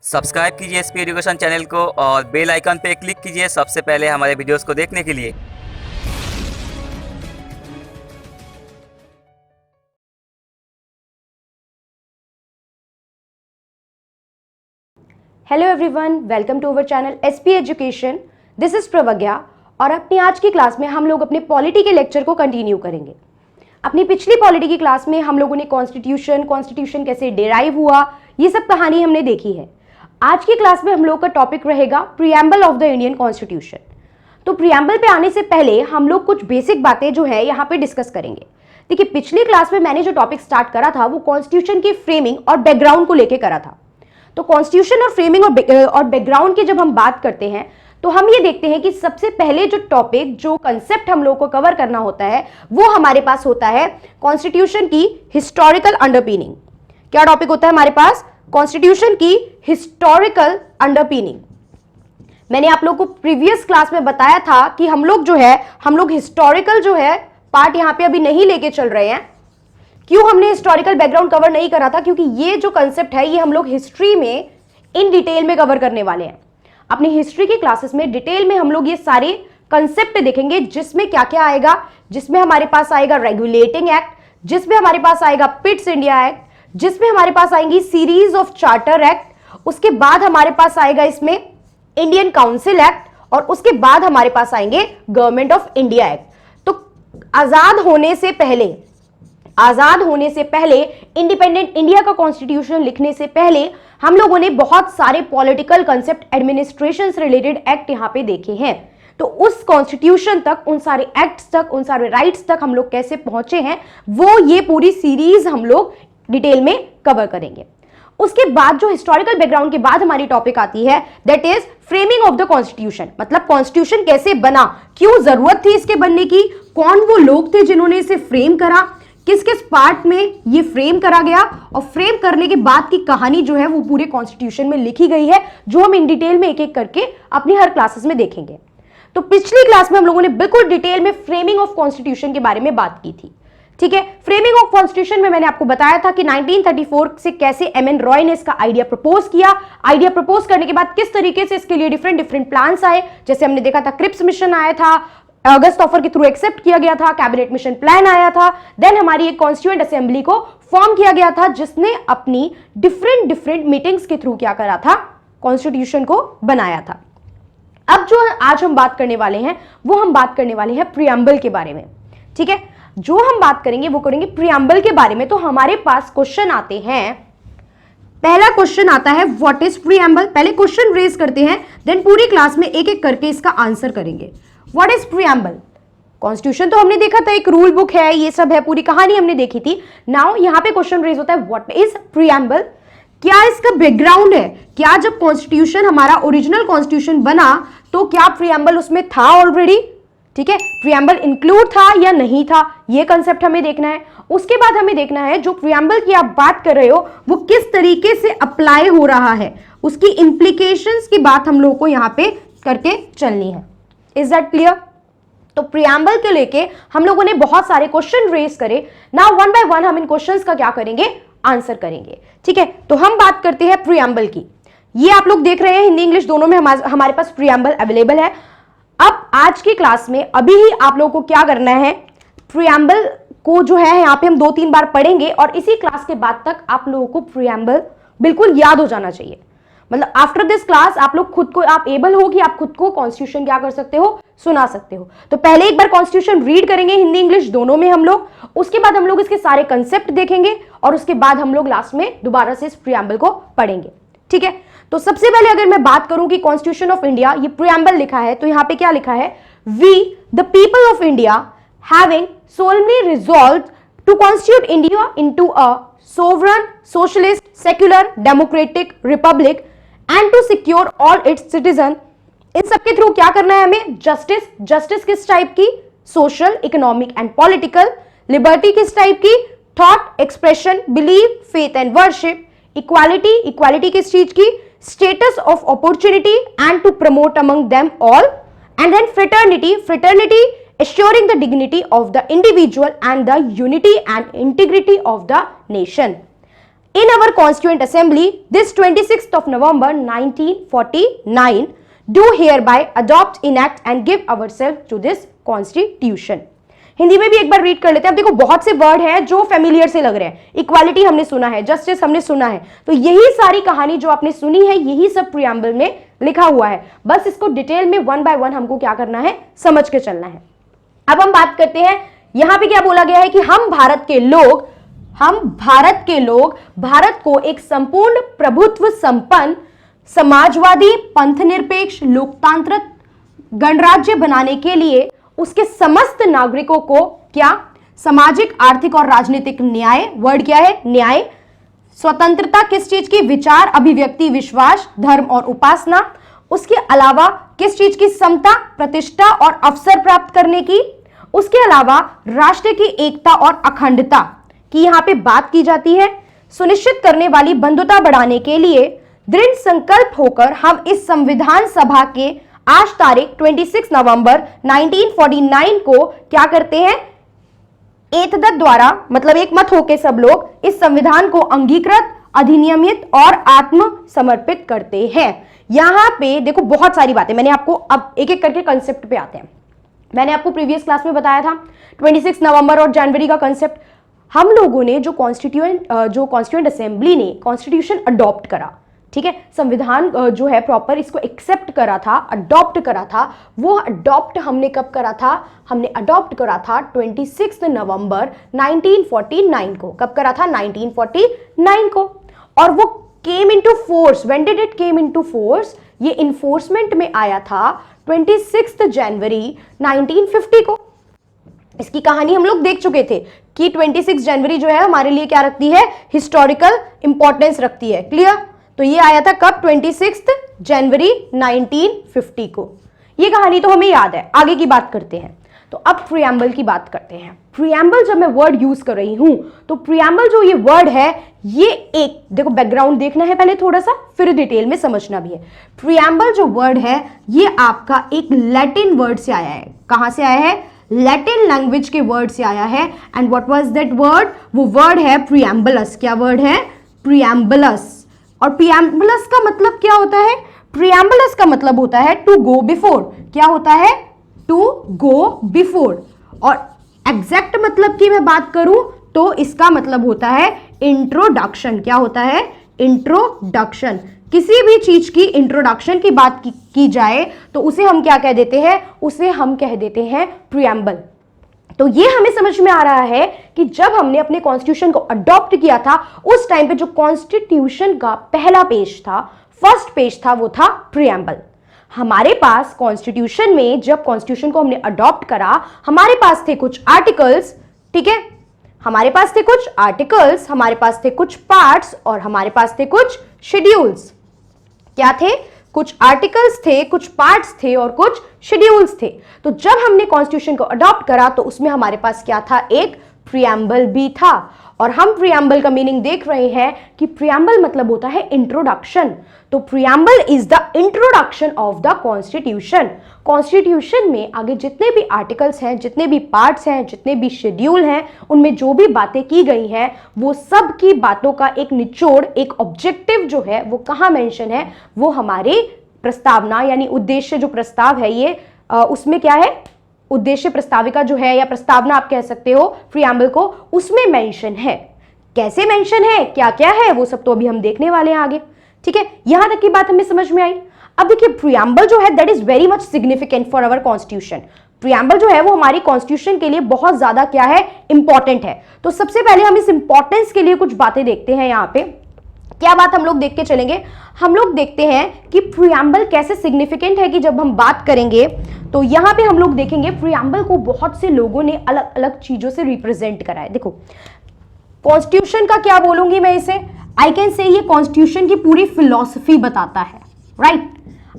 Subscribe कीजिए SP education channel को और बेल आइकन पे क्लिक कीजिए सबसे पहले हमारे वीडियोस को देखने के लिए। Hello everyone, welcome to our channel SP education. This is Pravagya और अपनी आज की क्लास में हम लोग अपने पॉलिटी के लेक्चर को कंटिन्यू करेंगे। अपनी पिछली पॉलिटी की क्लास में हम लोगों ने कॉन्स्टिट्यूशन कैसे डिराइव हुआ, ये सब कहानी हमने देखी है। आज की क्लास में हम लोग का टॉपिक रहेगा preamble of the Indian constitution. तो प्रीएम्बल पे आने से पहले हम लोग कुछ बेसिक बातें जो है यहाँ पे डिस्कस करेंगे। देखिए, पिछली क्लास में मैंने जो टॉपिक स्टार्ट करा था वो कॉन्स्टिट्यूशन की फ्रेमिंग और बैकग्राउंड को लेकर करा था। तो कॉन्स्टिट्यूशन और फ्रेमिंग और बैकग्राउंड की जब हम बात करते हैं तो हम ये देखते हैं कि सबसे पहले जो टॉपिक, जो कंसेप्ट हम लोग को कवर करना होता है वो हमारे पास होता है कॉन्स्टिट्यूशन की हिस्टोरिकल अंडरपिनिंग। क्या टॉपिक होता है हमारे पास? कॉन्स्टिट्यूशन की हिस्टोरिकल अंडरपिनिंग। मैंने आप लोग को प्रीवियस क्लास में बताया था कि हम लोग हिस्टोरिकल जो है पार्ट यहां पे अभी नहीं लेके चल रहे हैं। क्यों हमने हिस्टोरिकल बैकग्राउंड कवर नहीं करा था? क्योंकि ये जो कंसेप्ट है ये हम लोग हिस्ट्री में इन डिटेल में कवर करने वाले हैं। अपनी हिस्ट्री की क्लासेस में डिटेल में हम लोग ये सारे कंसेप्ट देखेंगे, जिसमें क्या क्या आएगा। जिसमें हमारे पास आएगा रेगुलेटिंग एक्ट, जिसमें हमारे पास आएगा पिट्स इंडिया एक्ट, जिसमें हमारे पास आएंगी सीरीज ऑफ चार्टर एक्ट, उसके बाद हमारे पास आएगा इसमें इंडियन काउंसिल एक्ट, और उसके बाद हमारे पास आएंगे गवर्नमेंट ऑफ इंडिया एक्ट। तो आजाद होने से पहले इंडिपेंडेंट इंडिया का कॉन्स्टिट्यूशन लिखने से पहले हम लोगों ने बहुत सारे पॉलिटिकल कंसेप्ट, एडमिनिस्ट्रेशन से रिलेटेड एक्ट यहां पे देखे हैं। तो उस कॉन्स्टिट्यूशन तक, उन सारे एक्ट्स तक, उन सारे राइट्स तक हम लोग कैसे पहुंचे हैं वो ये पूरी सीरीज हम लोग डिटेल में कवर करेंगे। उसके बाद जो हिस्टोरिकल बैकग्राउंड के बाद हमारी टॉपिक आती है that is framing of the constitution. मतलब कॉन्स्टिट्यूशन कैसे बना, क्यों जरूरत थी इसके बनने की, कौन वो लोग थे जिन्होंने इसे फ्रेम करा, किस किस पार्ट में ये फ्रेम करा गया, और फ्रेम करने के बाद की कहानी जो है वो पूरे कॉन्स्टिट्यूशन में लिखी गई है, जो हम इन डिटेल में एक एक करके अपनी हर क्लासेस में देखेंगे। तो पिछली क्लास में हम लोगों ने बिल्कुल डिटेल में फ्रेमिंग ऑफ कॉन्स्टिट्यूशन के बारे में बात की थी। ठीक है, फ्रेमिंग ऑफ कॉन्स्टिट्यूशन में मैंने आपको बताया था कि 1934 से कैसे एमएन रॉय ने इसका आइडिया प्रपोज किया। आइडिया प्रपोज करने के बाद किस तरीके से इसके लिए डिफरेंट प्लान्स आए। जैसे हमने देखा था क्रिप्स मिशन आया था, अगस्त ऑफर के थ्रू एक्सेप्ट किया गया था, कैबिनेट मिशन प्लान आया था, देन हमारी एक कॉन्स्टिट्यूएंट असेंबली को फॉर्म किया गया था जिसने अपनी डिफरेंट मीटिंग्स के थ्रू क्या करा था, कॉन्स्टिट्यूशन को बनाया था। अब जो आज हम बात करने वाले हैं वो हम बात करने वाले हैं प्रीएम्बल के बारे में। ठीक है, जो हम बात करेंगे वो करेंगे प्रीएम्बल के बारे में। तो हमारे पास क्वेश्चन आते हैं, पहला क्वेश्चन आता है व्हाट इज प्रीएम्बल। पहले क्वेश्चन रेज करते हैं, देन पूरी क्लास में एक एक करके इसका आंसर करेंगे। What is preamble? कॉन्स्टिट्यूशन तो हमने देखा था, एक रूल बुक है, ये सब है, पूरी कहानी हमने देखी थी। नाउ यहां पे क्वेश्चन रेज होता है व्हाट इज प्रीएम्बल। क्या इसका बैकग्राउंड है? क्या जब कॉन्स्टिट्यूशन हमारा ओरिजिनल कॉन्स्टिट्यूशन बना तो क्या प्रीएम्बल उसमें था ऑलरेडी? ठीक है, प्रीएम्बल इंक्लूड था या नहीं था, ये कंसेप्ट हमें देखना है। उसके बाद हमें देखना है जो प्रीएम्बल की आप बात कर रहे हो वो किस तरीके से अप्लाई हो रहा है, उसकी इंप्लीकेशंस की बात हम लोगों को यहां पे करके चलनी है। Is that clear? तो प्रीएम्बल के लेके हम लोगों ने बहुत सारे क्वेश्चन रेज करे। नाउ वन बाय वन हम इन क्वेश्चंस का क्या करेंगे, आंसर करेंगे। ठीक है, तो हम बात करते हैं प्रीएम्बल की। ये आप लोग देख रहे हैं हिंदी इंग्लिश दोनों में हमारे पास प्रीएम्बल अवेलेबल है। अब आज की क्लास में अभी ही आप लोगों को क्या करना है, प्रीएम्बल को जो है यहाँ पे हम 2-3 बार पढ़ेंगे और इसी क्लास के बाद तक आप लोगों को प्रीएम्बल बिल्कुल याद हो जाना चाहिए। मतलब आफ्टर दिस क्लास आप लोग खुद को, आप एबल हो कि आप खुद को कॉन्स्टिट्यूशन क्या कर सकते हो, सुना सकते हो। तो पहले एक बार कॉन्स्टिट्यूशन रीड करेंगे हिंदी इंग्लिश दोनों में हम लोग, उसके बाद हम लोग इसके सारे कंसेप्ट देखेंगे और उसके बाद हम लोग लास्ट में दोबारा से इस प्रीएम्बल को पढ़ेंगे। ठीक है, तो सबसे पहले अगर मैं बात करूं कि कॉन्स्टिट्यूशन ऑफ इंडिया, ये प्रीएम्बल लिखा है, तो यहां पे क्या लिखा है, we the people of India having solemnly resolved to constitute India into a sovereign, socialist, secular, democratic republic and to secure all its citizens। इन सबके थ्रू क्या करना है हमें, जस्टिस किस टाइप की, social, economic and political, liberty किस type की, thought, expression, believe, faith and worship, equality किस चीज की, status of opportunity and to promote among them all, and then fraternity assuring the dignity of the individual and the unity and integrity of the nation। in our constituent assembly this 26th of November 1949 do hereby adopt, enact and give ourselves to this constitution. Hindi में भी एक बार read कर लेते हैं। अब देखो बहुत से वर्ड हैं जो फेमिलियर से लग रहे हैं। इक्वालिटी हमने सुना है, जस्टिस हमने सुना है, तो यही सारी कहानी जो आपने सुनी है यही सब प्रीएम्बल में लिखा हुआ है। बस इसको डिटेल में वन बाय वन हमको क्या करना है, समझ के चलना है। अब हम बात करते हैं, यहां पे क्या बोला गया है कि हम भारत के लोग भारत को एक संपूर्ण प्रभुत्व संपन्न समाजवादी पंथनिरपेक्ष लोकतांत्रिक गणराज्य बनाने के लिए उसके समस्त नागरिकों को क्या, सामाजिक आर्थिक और राजनीतिक न्याय, वर्ड क्या है, न्याय, स्वतंत्रता किस चीज की, विचार अभिव्यक्ति विश्वास धर्म और उपासना, उसके अलावा किस चीज की, समता प्रतिष्ठा और अवसर प्राप्त करने की, उसके अलावा राष्ट्र की एकता और अखंडता की यहां पे बात की जाती है, सुनिश्चित करने वाली बंधुता बढ़ाने के लिए दृढ़ संकल्प होकर हम इस संविधान सभा के आज तारीख 26 नवंबर 1949 को क्या करते हैं, एतदत द्वारा मतलब एक मत होकर सब लोग इस संविधान को अंगीकृत, अधिनियमित और आत्म समर्पित करते हैं। यहां पे देखो बहुत सारी बातें मैंने आपको, अब एक एक करके कंसेप्ट पे आते हैं। मैंने आपको प्रीवियस क्लास में बताया था 26 नवंबर और जनवरी का कंसेप्ट। हम लोगों ने जो कॉन्स्टिट्यूएंट असेंबली ने कॉन्स्टिट्यूशन अडॉप्ट करा, ठीक है, संविधान जो है प्रॉपर इसको एक्सेप्ट करा था, अडॉप्ट करा था, वो अडॉप्ट हमने कब करा था, हमने अडॉप्ट करा था 26 नवंबर 1949 को। कब करा था, 1949 को। और वो came into force, when did it came into force, ये इन्फोर्समेंट में आया था 26 जनवरी 1950 को। इसकी कहानी हम लोग देख चुके थे कि 26 जनवरी जो है हमारे लिए क्या रखती है, हिस्टोरिकल इंपॉर्टेंस रखती है। क्लियर? तो ये आया था कब, 26 जनवरी 1950 को। ये कहानी तो हमें याद है। आगे की बात करते हैं, तो अब प्रीएम्बल की बात करते हैं। प्रीएम्बल जब मैं वर्ड यूज कर रही हूं तो प्रीएम्बल जो ये वर्ड है, ये एक देखो बैकग्राउंड देखना है पहले थोड़ा सा, फिर डिटेल में समझना भी है। प्रीएम्बल जो वर्ड है ये आपका एक लैटिन वर्ड से आया है। कहां से आया है, लैटिन लैंग्वेज के वर्ड से आया है। And what was that word, वो वर्ड है प्रीएम्बलस। क्या वर्ड है, प्रीएम्बलस। और प्रीएम्बलस का मतलब क्या होता है, प्रीएम्बलस का मतलब होता है टू गो बिफोर। क्या होता है, टू गो बिफोर। और एग्जैक्ट मतलब की मैं बात करूं तो इसका मतलब होता है इंट्रोडक्शन। क्या होता है, इंट्रोडक्शन। किसी भी चीज की इंट्रोडक्शन की बात की जाए तो उसे हम क्या कह देते हैं, उसे हम कह देते हैं प्रीएम्बल। तो ये हमें समझ में आ रहा है कि जब हमने अपने कॉन्स्टिट्यूशन को अडॉप्ट किया था उस टाइम पे जो कॉन्स्टिट्यूशन का पहला पेज था, फर्स्ट पेज था, वो था प्रीएम्बल। हमारे पास कॉन्स्टिट्यूशन में जब कॉन्स्टिट्यूशन को हमने अडॉप्ट करा, हमारे पास थे कुछ आर्टिकल्स, ठीक है, हमारे पास थे कुछ आर्टिकल्स, हमारे पास थे कुछ पार्ट्स और हमारे पास थे कुछ शेड्यूल्स। क्या थे, कुछ आर्टिकल्स थे, कुछ पार्ट्स थे और कुछ शेड्यूल्स थे। तो जब हमने कॉन्स्टिट्यूशन को अडॉप्ट करा तो उसमें हमारे पास क्या था, एक प्रीएम्बल भी था। और हम प्रीएम्बल का मीनिंग देख रहे हैं कि प्रीएम्बल मतलब होता है इंट्रोडक्शन। तो preamble is the introduction of the constitution. Constitution में आगे जितने भी आर्टिकल्स हैं, जितने भी पार्ट्स हैं, जितने भी शेड्यूल हैं, उनमें जो भी बातें की गई हैं वो सब की बातों का एक निचोड़, एक ऑब्जेक्टिव जो है वो कहाँ मेंशन है, वो हमारे प्रस्तावना यानी उद्देश्य जो प्रस्ताव है ये उसमें क्या है, उद्देश्य प्रस्ताविका जो है या प्रस्तावना आप कह सकते हो प्रीएम्बल को, उसमें मेंशन है। कैसे मेंशन है, क्या क्या है, वो सब तो अभी हम देखने वाले हैं आगे। ठीक है, यहां तक की बात हमें समझ में आई। अब देखिए प्रीएम्बल जो है that is very much significant for our constitution. Preamble जो है वो हमारी कॉन्स्टिट्यूशन के लिए बहुत ज्यादा क्या है, इंपॉर्टेंट है। तो सबसे पहले हम इस इंपॉर्टेंस के लिए कुछ बातें देखते हैं। यहाँ पे क्या बात हम लोग देख के चलेंगे, हम लोग देखते हैं कि प्रीएम्बल कैसे सिग्निफिकेंट है कि जब हम बात करेंगे तो यहां पे हम लोग देखेंगे प्रीएम्बल को बहुत से लोगों ने अलग अलग चीजों से रिप्रेजेंट करा है। देखो कॉन्स्टिट्यूशन का क्या बोलूंगी मैं इसे, आई कैन से ये कॉन्स्टिट्यूशन की पूरी फिलॉसफी बताता है, राइट।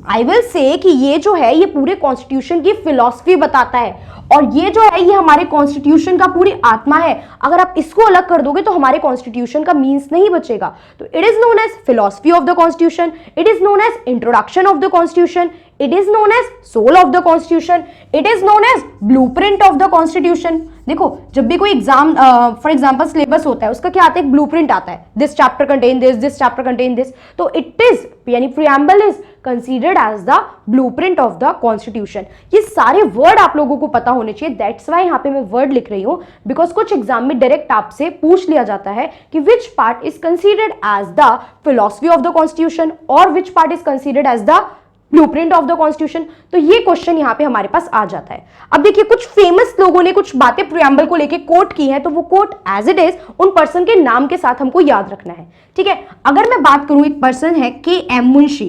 आई विल से कि ये जो है ये पूरे कॉन्स्टिट्यूशन की फिलॉसफी बताता है और ये जो है ये हमारे कॉन्स्टिट्यूशन का पूरी आत्मा है। अगर आप इसको अलग कर दोगे तो हमारे कॉन्स्टिट्यूशन का मीन्स नहीं बचेगा। तो it is known as philosophy of the constitution, it is known as introduction of the constitution, it is known as soul of the constitution, it is known as blueprint of the constitution. देखो जब भी कोई exam for example syllabus होता है उसका क्या आता है, एक ब्लूप्रिंट आता है, this chapter contain this chapter contain this, तो इट इज यानी preamble is considered as the blueprint of the constitution. ये सारे वर्ड आप लोगों को पता होने चाहिए, दैट्स वाई यहाँ पे मैं वर्ड लिख रही हूं, बिकॉज कुछ एग्जाम में डायरेक्ट आपसे पूछ लिया जाता है कि which part is considered as the philosophy of the constitution और which part is considered as the blueprint of the constitution. तो ये क्वेश्चन यहां पे हमारे पास आ जाता है। अब देखिए कुछ फेमस लोगों ने कुछ बातें प्रीएम्बल को लेके कोट की है, तो वो कोट एज इट इज उन पर्सन के नाम के साथ हमको याद रखना है, ठीक है। अगर मैं बात करूं, एक पर्सन है के.एम. मुंशी।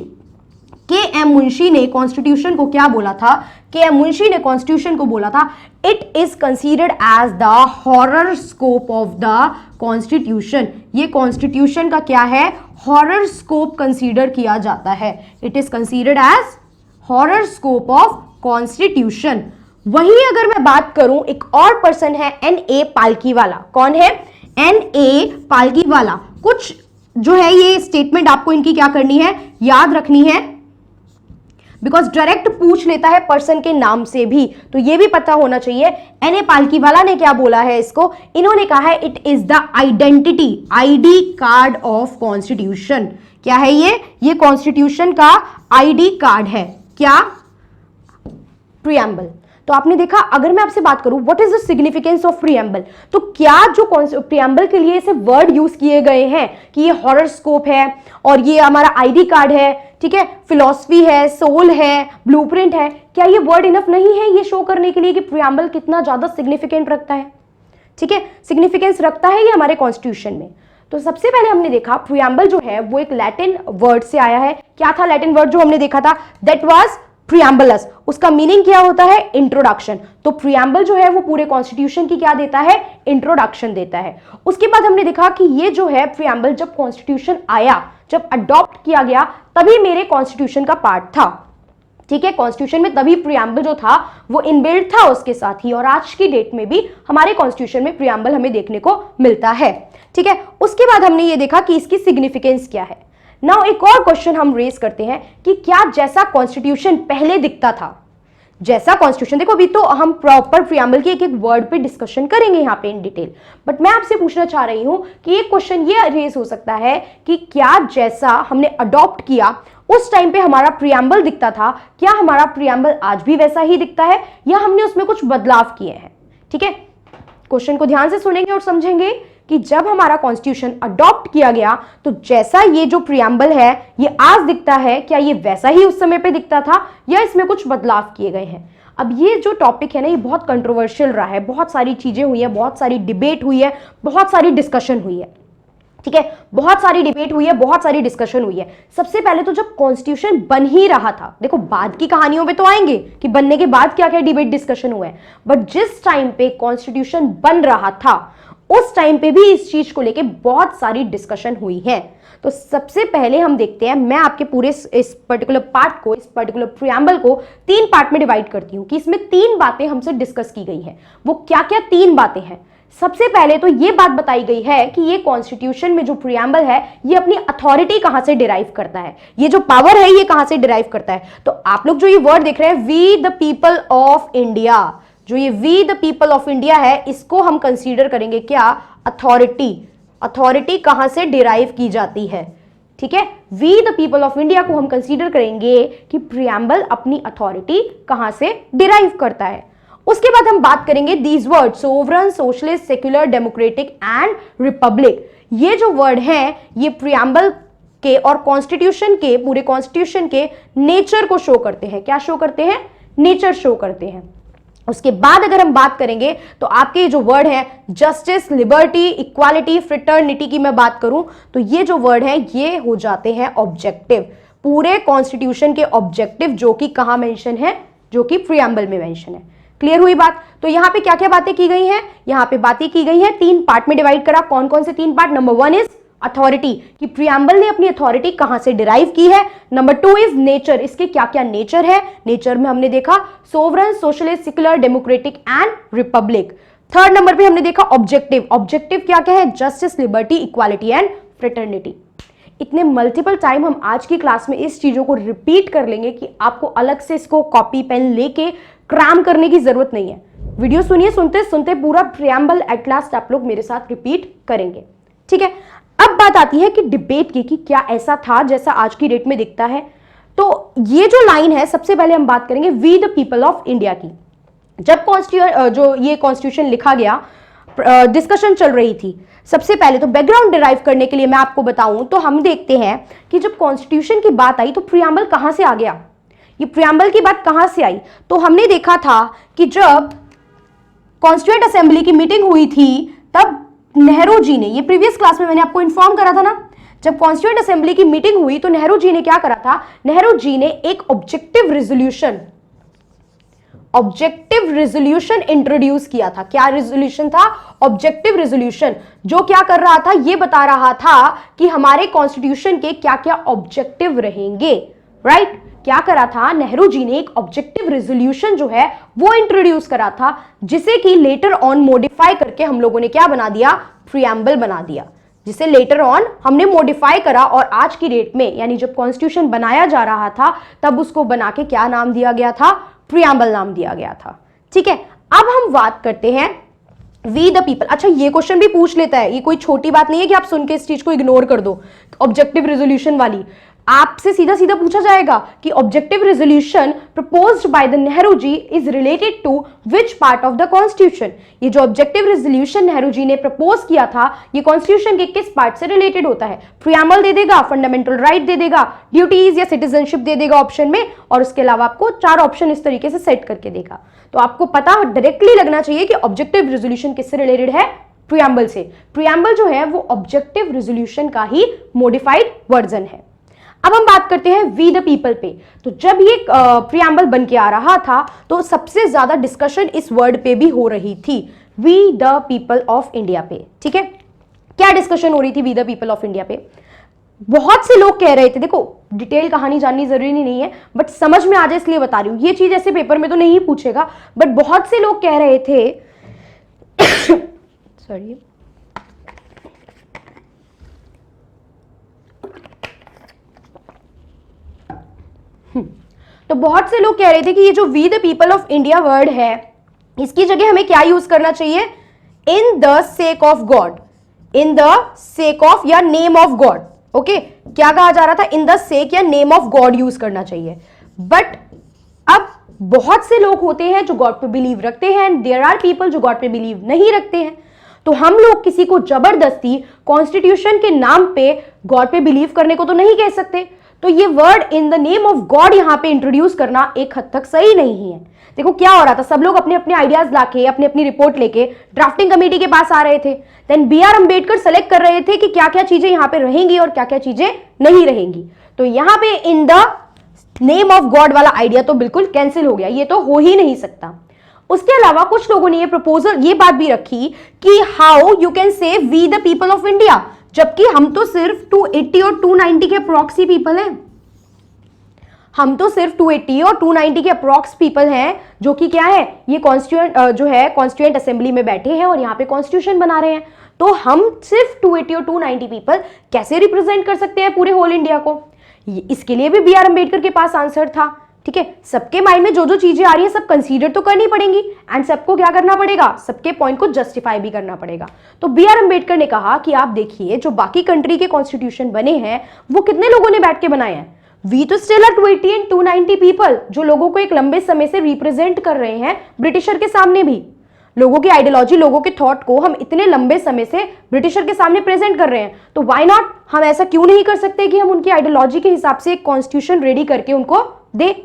के.एम. मुंशी ने कॉन्स्टिट्यूशन को क्या बोला था, के.एम. मुंशी ने कॉन्स्टिट्यूशन को बोला था it is considered as the horoscope of the constitution. ये कॉन्स्टिट्यूशन का क्या है, हॉरर स्कोप कंसीडर किया जाता है, it is considered as horoscope of constitution. वहीं अगर मैं बात करूं, एक और पर्सन है N.A. पालकीवाला। कौन है, N.A. पालकीवाला। कुछ जो है ये स्टेटमेंट आपको इनकी क्या करनी है, याद रखनी है, बिकॉज डायरेक्ट पूछ लेता है पर्सन के नाम से भी, तो ये भी पता होना चाहिए। N.A. पालकीवाला ने क्या बोला है इसको, इन्होंने कहा है it is the identity, ID card of constitution. क्या है ये कॉन्स्टिट्यूशन का आईडी कार्ड है, क्या, प्रीएम्बल। तो आपने देखा, अगर मैं आपसे बात करूं what is the significance of preamble, तो क्या जो प्रीएम्बल के लिए ऐसे वर्ड यूज किए गए हैं कि ये हॉरर स्कोप है और ये हमारा आईडी कार्ड है, ठीक है, फिलॉसफी है, सोल है, ब्लूप्रिंट है, क्या ये वर्ड इनफ नहीं है ये शो करने के लिए कि प्रीएम्बल कितना ज्यादा सिग्निफिकेंट रखता है, ठीक है, सिग्निफिकेंस रखता है ये हमारे कॉन्स्टिट्यूशन में। तो सबसे पहले हमने देखा प्रीएम्बल जो है वो एक लैटिन वर्ड से आया है। क्या था लैटिन वर्ड जो हमने देखा था, दैट वाज प्रीएम्बलस। उसका मीनिंग क्या होता है, इंट्रोडक्शन। तो प्रीएम्बल जो है वो पूरे कॉन्स्टिट्यूशन की क्या देता है, इंट्रोडक्शन देता है। उसके बाद हमने देखा कि ये जो है प्रीएम्बल जब कॉन्स्टिट्यूशन आया, जब अडॉप्ट किया गया, तभी मेरे कॉन्स्टिट्यूशन का पार्ट था, ठीक है, कॉन्स्टिट्यूशन में तभी प्रीएम्बल जो था वो इनबिल्ट था उसके साथ ही, और आज की डेट में भी हमारे कॉन्स्टिट्यूशन में प्रीएम्बल हमें देखने को मिलता है, ठीक है। उसके बाद हमने ये देखा कि इसकी सिग्निफिकेंस क्या है। नाउ एक और क्वेश्चन हम रेज करते हैं कि क्या जैसा कॉन्स्टिट्यूशन पहले दिखता था, जैसा कॉन्स्टिट्यूशन, देखो अभी तो हम प्रॉपर प्रीएम्बल के एक एक वर्ड पे डिस्कशन करेंगे यहाँ पे इन डिटेल, बट मैं आपसे पूछना चाह रही हूं कि ये क्वेश्चन ये रेज हो सकता है कि क्या जैसा हमने अडॉप्ट किया उस टाइम पे हमारा प्रीएम्बल दिखता था, क्या हमारा प्रीएम्बल आज भी वैसा ही दिखता है या हमने उसमें कुछ बदलाव किए हैं, ठीक है। क्वेश्चन को ध्यान से सुनेंगे और समझेंगे कि जब हमारा कॉन्स्टिट्यूशन अडॉप्ट किया गया तो जैसा ये जो प्रीएम्बल है ये आज दिखता है, क्या ये वैसा ही उस समय पे दिखता था या इसमें कुछ बदलाव किए गए हैं। अब ये जो टॉपिक है ना ये बहुत कंट्रोवर्शियल रहा है, बहुत सारी चीजें हुई है, बहुत सारी डिबेट हुई है, बहुत सारी डिस्कशन हुई है, ठीक है, बहुत सारी डिबेट हुई है, बहुत सारी डिस्कशन हुई है। सबसे पहले तो जब कॉन्स्टिट्यूशन बन ही रहा था, देखो बाद की कहानियों पे तो आएंगे कि बनने के बाद क्या क्या डिबेट डिस्कशन हुए हैं, बट जिस टाइम पे कॉन्स्टिट्यूशन बन रहा था उस टाइम पे भी इस चीज को लेके बहुत सारी डिस्कशन हुई है। तो सबसे पहले हम देखते हैं, मैं आपके पूरे इस पर्टिकुलर पार्ट को, इस पर्टिकुलर प्रीएम्बल को 3 पार्ट में डिवाइड करती हूं कि इसमें 3 बातें हमसे डिस्कस की गई हैं। वो क्या क्या 3 बातें हैं। सबसे पहले तो ये बात बताई गई है कि ये कॉन्स्टिट्यूशन में जो प्रीएम्बल है ये अपनी अथॉरिटी कहां से डिराइव करता है, ये जो पावर है ये कहां से डिराइव करता है। तो आप लोग जो ये वर्ड देख रहे हैं, we the people of India, जो ये we the people of India है इसको हम कंसीडर करेंगे क्या, अथॉरिटी। अथॉरिटी कहां से डिराइव की जाती है, ठीक है, we the people of India को हम कंसीडर करेंगे कि प्रीएम्बल अपनी अथॉरिटी कहां से डिराइव करता है। उसके बाद हम बात करेंगे these word, sovereign, socialist, secular, democratic and Republic. ये जो वर्ड हैं ये प्रीएम्बल के और कॉन्स्टिट्यूशन के, पूरे कॉन्स्टिट्यूशन के नेचर को शो करते हैं। क्या शो करते हैं, नेचर शो करते हैं। उसके बाद अगर हम बात करेंगे तो आपके ये जो वर्ड है जस्टिस, लिबर्टी, इक्वालिटी, फ्रेटर्निटी की मैं बात करूं तो ये जो वर्ड है ये हो जाते हैं ऑब्जेक्टिव, पूरे कॉन्स्टिट्यूशन के ऑब्जेक्टिव, जो कि कहां मेंशन है, जो कि प्रीएम्बल में मेंशन है। क्लियर हुई बात। तो यहां पे क्या क्या बातें की गई हैं, यहां पे बातें की गई हैं 3 पार्ट में डिवाइड करा। कौन कौन से 3 पार्ट, नंबर 1 इज अथॉरिटी, कि प्रीएम्बल ने अपनी अथॉरिटी कहां से डिराइव की है। नंबर 2 इज नेचर, इसके क्या क्या नेचर है। नेचर में हमने देखा sovereign, socialist, secular, democratic and Republic. Third number पे हमने देखा ऑब्जेक्टिव। ऑब्जेक्टिव क्या क्या है, justice, liberty, equality and fraternity. इतने मल्टीपल टाइम हम आज की क्लास में इस चीज़ों को रिपीट कर लेंगे कि आपको अलग से इसको कॉपी पेन लेके क्रैम करने की जरूरत नहीं है। वीडियो सुनिए, सुनते सुनते पूरा प्रियम्बल एट लास्ट आप लोग मेरे साथ रिपीट करेंगे, ठीक है। अब बात आती है कि डिबेट की, कि क्या ऐसा था जैसा आज की डेट में दिखता है। तो ये जो लाइन है, सबसे पहले हम बात करेंगे we the people of India की। जब जो ये कॉन्स्टिट्यूशन लिखा गया, डिस्कशन चल रही थी। सबसे पहले तो बैकग्राउंड डिराइव करने के लिए मैं आपको बताऊं तो हम देखते हैं कि जब कॉन्स्टिट्यूशन की बात आई तो प्रियम्बल कहां से आ गया, ये प्रियम्बल की बात कहां से आई। तो हमने देखा था कि जब कॉन्स्टिट्यूएंट असेंबली की मीटिंग हुई थी तब नेहरू जी ने, ये प्रीवियस क्लास में मैंने आपको इन्फॉर्म करा था ना, जब कॉन्स्टिट्यूएंट असेंबली की मीटिंग हुई तो नेहरू जी ने क्या करा था, नेहरू जी ने एक ऑब्जेक्टिव रेजोल्यूशन इंट्रोड्यूस किया था। क्या रेजोल्यूशन था? ऑब्जेक्टिव रेजोल्यूशन, जो क्या कर रहा था, ये बता रहा था कि हमारे कॉन्स्टिट्यूशन के क्या क्या ऑब्जेक्टिव रहेंगे, राइट। क्या करा था, नेहरू जी ने एक ऑब्जेक्टिव रेजोल्यूशन जो है वो इंट्रोड्यूस करा था, जिसे कि लेटर ऑन मॉडिफाई करके हम लोगों ने क्या बना दिया, प्रियम्बल बना दिया, जिसे लेटर ऑन हमने मॉडिफाई करा और आज की डेट में यानी जब कॉन्स्टिट्यूशन बनाया जा रहा था तब उसको बना के क्या नाम दिया गया था, प्रियम्बल नाम दिया गया था, ठीक है। अब हम बात करते हैं वी द पीपल। अच्छा, ये क्वेश्चन भी पूछ लेता है, ये कोई छोटी बात नहीं है कि आप सुन के इस चीज को इग्नोर कर दो। ऑब्जेक्टिव रेजोल्यूशन वाली आपसे सीधा सीधा पूछा जाएगा कि objective resolution proposed by the Nehru ji is related to which part of the constitution. ये जो ऑब्जेक्टिव रेजोल्यूशन नेहरू जी ने प्रपोज किया था ये कॉन्स्टिट्यूशन के किस पार्ट से रिलेटेड होता है। प्रियम्बल दे देगा, फंडामेंटल राइट दे देगा, ड्यूटीज या सिटीजनशिप दे देगा ऑप्शन में, और उसके अलावा आपको 4 ऑप्शन इस तरीके से सेट करके देगा। तो आपको पता डायरेक्टली लगना चाहिए कि ऑब्जेक्टिव रेजोल्यूशन किससे रिलेटेड है, प्रियम्बल से। प्रियम्बल जो है वो ऑब्जेक्टिव रेजोल्यूशन का ही मॉडिफाइड वर्जन है। अब हम बात करते हैं वी द पीपल पे। तो जब ये प्रियम्बल बन के आ रहा था तो सबसे ज्यादा डिस्कशन इस वर्ड पे भी हो रही थी, we the people of India पे, ठीक है। क्या डिस्कशन हो रही थी we the people of India पे? बहुत से लोग कह रहे थे, देखो डिटेल कहानी जाननी जरूरी नहीं है बट समझ में आ जाए इसलिए बता रही हूं, ये चीज ऐसे पेपर में तो नहीं पूछेगा बट बहुत से लोग कह रहे थे सॉरी तो बहुत से लोग कह रहे थे कि ये जो we the people of India word है इसकी जगह हमें क्या यूज करना चाहिए, in the sake of God, in the sake of या नेम ऑफ गॉड। ओके, क्या कहा जा रहा था, इन द सेक या नेम ऑफ गॉड यूज करना चाहिए। बट अब बहुत से लोग होते हैं जो गॉड पे बिलीव रखते हैं एंड देयर आर पीपल जो गॉड पे बिलीव नहीं रखते हैं। तो हम लोग किसी को जबरदस्ती कॉन्स्टिट्यूशन के नाम पे गॉड पे बिलीव करने को तो नहीं कह सकते। तो ये word in the name of God यहां पे इंट्रोड्यूस करना एक हद तक सही नहीं है। देखो क्या हो रहा था, सब लोग अपने अपने आइडियाज लाके अपनी अपनी रिपोर्ट लेके ड्राफ्टिंग कमेटी के पास आ रहे थे, then B R Ambedkar select कर रहे थे कि क्या क्या चीजें यहां पे रहेंगी और क्या क्या चीजें नहीं रहेंगी। तो यहां पे in the name of God वाला आइडिया तो बिल्कुल कैंसिल हो गया, ये तो हो ही नहीं सकता। उसके अलावा कुछ लोगों ने ये बात भी रखी कि how you can say we the people of India, जबकि हम तो सिर्फ 280 और 290 के अप्रॉक्सी पीपल हैं, हम तो सिर्फ 280 और 290 के अप्रॉक्स पीपल हैं जो कि क्या है, ये कॉन्स्टिट्यूएंट असेंबली में बैठे हैं और यहाँ पे कॉन्स्टिट्यूशन बना रहे हैं। तो हम सिर्फ 280 और 290 पीपल कैसे रिप्रेजेंट कर सकते हैं पूरे होल इंडिया को? इसके लिए भी बी आर अम्बेडकर के पास आंसर था, ठीक है। सबके माइंड में जो जो चीजें आ रही है सब कंसीडर तो करनी पड़ेंगी एंड सबको क्या करना पड़ेगा, सबके पॉइंट को जस्टिफाई भी करना पड़ेगा। तो बी आर अम्बेडकर ने कहा कि आप देखिए जो बाकी कंट्री के कॉन्स्टिट्यूशन बने हैं वो कितने लोगों ने बैठ के बनाए हैं, वी तो स्टिल आर 280 एंड 290 पीपल जो लोगों को एक लंबे समय से रिप्रेजेंट कर रहे हैं ब्रिटिशर के सामने भी। लोगों की आइडियोलॉजी, लोगों के थॉट को हम इतने लंबे समय से ब्रिटिशर के सामने प्रेजेंट कर रहे हैं, तो व्हाई नॉट हम ऐसा क्यों नहीं कर सकते कि हम उनकी आइडियोलॉजी के हिसाब से एक कॉन्स्टिट्यूशन रेडी करके उनको दे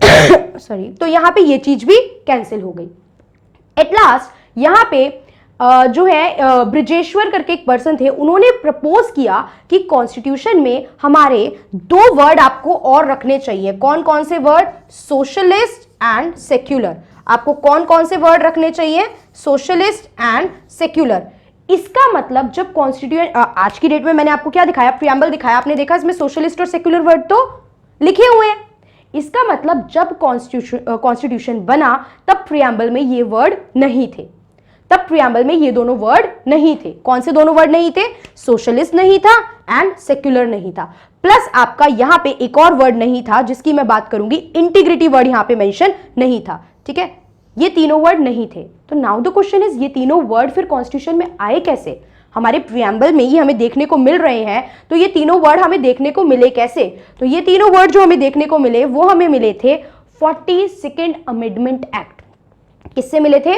सॉरी। तो यहां पे ये चीज भी कैंसिल हो गई। एट लास्ट यहां पे जो है ब्रिजेश्वर करके एक पर्सन थे, उन्होंने प्रपोज किया कि कॉन्स्टिट्यूशन में हमारे 2 वर्ड आपको और रखने चाहिए। कौन कौन से वर्ड? Socialist and secular. आपको कौन कौन से वर्ड रखने चाहिए? Socialist and secular. इसका मतलब जब कॉन्स्टिट्यूएंट आज की डेट में मैंने आपको क्या दिखाया, प्रियम्बल दिखाया, आपने देखा इसमें सोशलिस्ट और सेक्युलर वर्ड तो लिखे हुए हैं। इसका मतलब जब कॉन्स्टिट्यूशन बना तब प्रियम्बल में ये वर्ड नहीं थे। तब प्रियम्बल में ये दोनों वर्ड नहीं थे। कौन से दोनों वर्ड नहीं थे? सोशलिस्ट नहीं था एंड सेक्युलर नहीं था। प्लस आपका यहां पे एक और वर्ड नहीं था जिसकी मैं बात करूंगी, इंटीग्रिटी वर्ड यहां पे मेंशन नहीं था। ठीक है, ये तीनों वर्ड नहीं थे। तो नाउ द क्वेश्चन इज, ये तीनों वर्ड फिर कॉन्स्टिट्यूशन में आए कैसे? हमारे प्रियम्बल में ही हमें देखने को मिल रहे हैं, तो ये तीनों वर्ड हमें देखने को मिले कैसे? तो ये तीनों वर्ड जो हमें देखने को मिले वो हमें मिले थे 42nd अमेंडमेंट एक्ट। किससे मिले थे?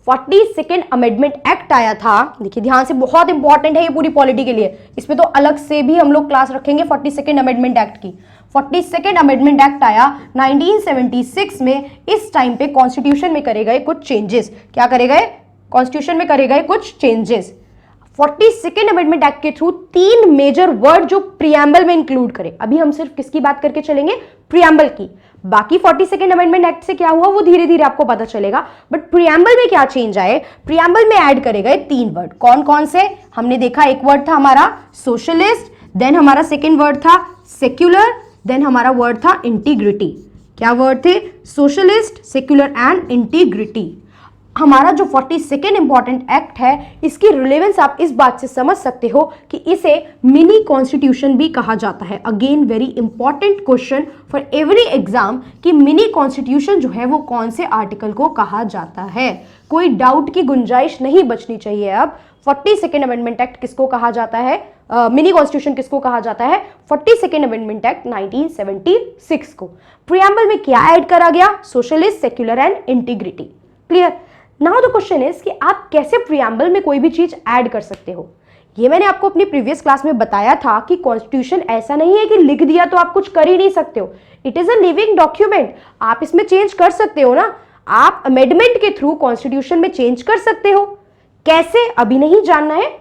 42nd अमेंडमेंट एक्ट आया था। देखिए ध्यान से, बहुत इंपॉर्टेंट है ये पूरी पॉलिटी के लिए, इसमें तो अलग से भी हम लोग क्लास रखेंगे 42nd अमेंडमेंट एक्ट की। 42nd अमेंडमेंट एक्ट आया 1976 में। इस टाइम पे कॉन्स्टिट्यूशन में करे गए कुछ चेंजेस। क्या करे गए? कॉन्स्टिट्यूशन में करे गए कुछ चेंजेस। 42nd अमेंडमेंट एक्ट के थ्रू 3 मेजर वर्ड जो प्रियम्बल में इंक्लूड करे। अभी हम सिर्फ किसकी बात करके चलेंगे? प्रियम्बल की। बाकी 42nd अमेंडमेंट एक्ट से क्या हुआ वो धीरे धीरे आपको पता चलेगा, बट प्रियम्बल में क्या चेंज आए? प्रियम्बल में ऐड करे गए 3 वर्ड। कौन कौन से? हमने देखा, एक वर्ड था हमारा सोशलिस्ट, देन हमारा सेकेंड वर्ड था सेक्युलर, देन हमारा वर्ड था इंटीग्रिटी। क्या वर्ड थे? Socialist, secular and integrity. हमारा जो 42nd इंपॉर्टेंट एक्ट है, इसकी रिलेवेंस आप इस बात से समझ सकते हो कि इसे मिनी कॉन्स्टिट्यूशन भी कहा जाता है। Again very important question for every exam कि मिनी कॉन्स्टिट्यूशन जो है वो कौन से आर्टिकल को कहा जाता है। कोई डाउट की गुंजाइश नहीं बचनी चाहिए। अब 42nd अमेंडमेंट एक्ट किसको कहा जाता है? मिनी कॉन्स्टिट्यूशन किसको कहा जाता है? 42nd अमेंडमेंट एक्ट 1976 को। प्रियम्बल में क्या ऐड करा गया? Socialist, secular and integrity. Clear? Now the question is कि आप कैसे प्रियम्बल में कोई भी चीज ऐड कर सकते हो। ये मैंने आपको अपनी प्रीवियस क्लास में बताया था कि कॉन्स्टिट्यूशन ऐसा नहीं है कि लिख दिया तो आप कुछ कर ही नहीं सकते हो। It is a living document. आप इसमें चेंज कर सकते हो ना। आप अमेंडमेंट के थ्रू कॉन्स्टिट्यूशन में चेंज कर सकते हो। कैसे? अभी नहीं जानना है,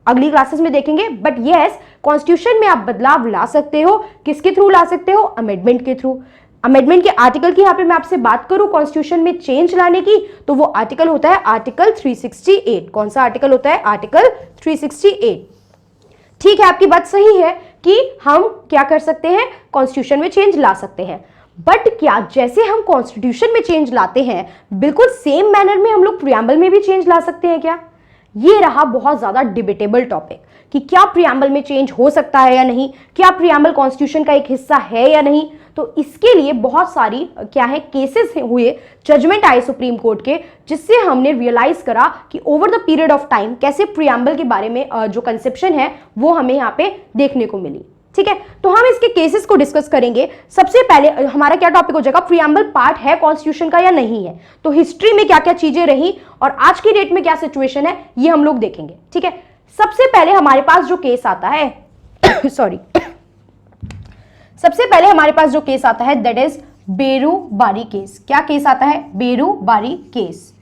अगली क्लासेस में देखेंगे। बट यस, कॉन्स्टिट्यूशन में आप बदलाव ला सकते हो। किसके थ्रू ला सकते हो? अमेंडमेंट के थ्रू। अमेंडमेंट के आर्टिकल की यहां पे मैं आपसे बात करूं कॉन्स्टिट्यूशन में चेंज लाने की, तो वो आर्टिकल होता है आर्टिकल 368। कौन सा आर्टिकल होता है? आर्टिकल 368। ठीक है, आपकी बात सही है कि हम क्या कर सकते हैं? कॉन्स्टिट्यूशन में चेंज ला सकते हैं। बट क्या जैसे हम कॉन्स्टिट्यूशन में चेंज लाते हैं, बिल्कुल सेम मैनर में हम लोग प्रियम्बल में भी चेंज ला सकते हैं क्या? ये रहा बहुत ज्यादा डिबेटेबल टॉपिक कि क्या प्रियम्बल में चेंज हो सकता है या नहीं, क्या प्रियम्बल कॉन्स्टिट्यूशन का एक हिस्सा है या नहीं। तो इसके लिए बहुत सारी क्या है केसेस हुए, जजमेंट आए सुप्रीम कोर्ट के, जिससे हमने रियलाइज करा कि over the period of time कैसे प्रियम्बल के बारे में जो कंसेप्शन है वो हमें यहाँ पे देखने को मिली। ठीक है, तो हम इसके केसेस को डिस्कस करेंगे। सबसे पहले हमारा क्या टॉपिक हो जाएगा? प्रियम्बल पार्ट है कॉन्स्टिट्यूशन का या नहीं है। तो हिस्ट्री में क्या क्या चीजें रही और आज की डेट में क्या सिचुएशन है, ये हम लोग देखेंगे। ठीक है, सबसे पहले हमारे पास जो केस आता है सॉरी सबसे पहले हमारे पास जो केस आता है दैट इज बेरूबारी केस। क्या केस आता है? बेरूबारी केस।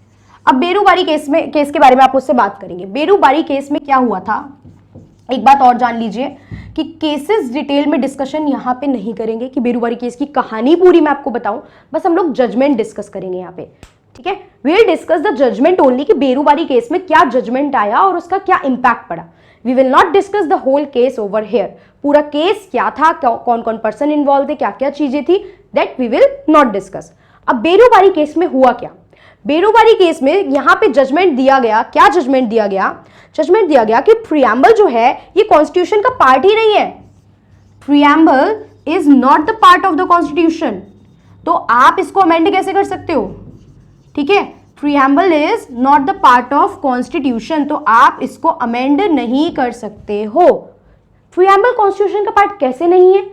अब बेरूबारी केस के बारे में आप मुझसे बात करेंगे। बेरूबारी केस में क्या हुआ था, एक बात और जान लीजिए कि केसेस डिटेल में डिस्कशन यहाँ पे नहीं करेंगे कि बेरूबारी केस की कहानी पूरी मैं आपको बताऊं, बस हम लोग जजमेंट डिस्कस करेंगे यहाँ पे। ठीक है, we will discuss the judgement only कि बेरूबारी केस में क्या जजमेंट आया और उसका क्या इंपैक्ट पड़ा। We will not discuss the whole case over here. पूरा केस क्या था, कौन कौन पर्सन इन्वॉल्व थे, क्या क्या चीजें थी, that we will not discuss. अब बेरूबारी केस में हुआ क्या? बेरूबारी केस में यहां पे जजमेंट दिया गया। क्या जजमेंट दिया गया? जजमेंट दिया गया कि प्रियम्बल जो है ये कॉन्स्टिट्यूशन का पार्ट ही नहीं है। Preamble is not the part of the constitution. तो आप इसको अमेंड कैसे कर सकते हो? ठीक है, preamble is not the part of constitution, तो आप इसको अमेंड नहीं कर सकते हो। प्रियम्बल कॉन्स्टिट्यूशन का पार्ट कैसे नहीं है?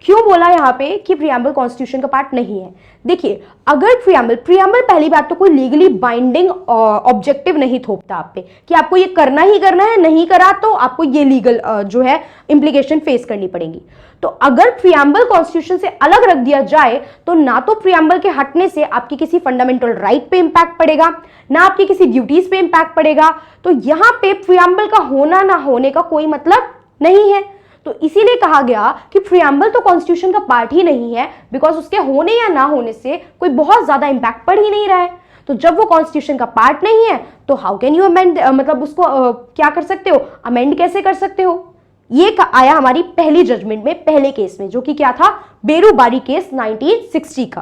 क्यों बोला यहां पे कि प्रियम्बल कॉन्स्टिट्यूशन का पार्ट नहीं है? देखिए, अगर प्रियम्बल पहली बात तो कोई लीगली बाइंडिंग ऑब्जेक्टिव नहीं थोपता आप पे कि आपको ये करना ही करना है, नहीं करा तो आपको ये लीगल जो है इंप्लीकेशन फेस करनी पड़ेगी। तो अगर प्रियम्बल कॉन्स्टिट्यूशन से अलग रख दिया जाए तो ना तो प्रियम्बल के हटने से आपकी किसी फंडामेंटल राइट पे इंपैक्ट पड़ेगा, ना आपकी किसी ड्यूटीज पे इंपैक्ट पड़ेगा। तो यहां पे प्रियम्बल का होना ना होने का कोई मतलब नहीं है। तो इसीलिए कहा गया कि प्रियम्बल तो कॉन्स्टिट्यूशन का पार्ट ही नहीं है, बिकॉज उसके होने या ना होने से कोई बहुत ज्यादा इंपैक्ट पड़ ही नहीं रहा है। तो जब वो कॉन्स्टिट्यूशन का पार्ट नहीं है तो हाउ कैन यू अमेंड, मतलब उसको क्या कर सकते हो? अमेंड कैसे कर सकते हो? ये आया हमारी पहली जजमेंट में, पहले केस में, जो कि क्या था? बेरूबारी केस 1960 का।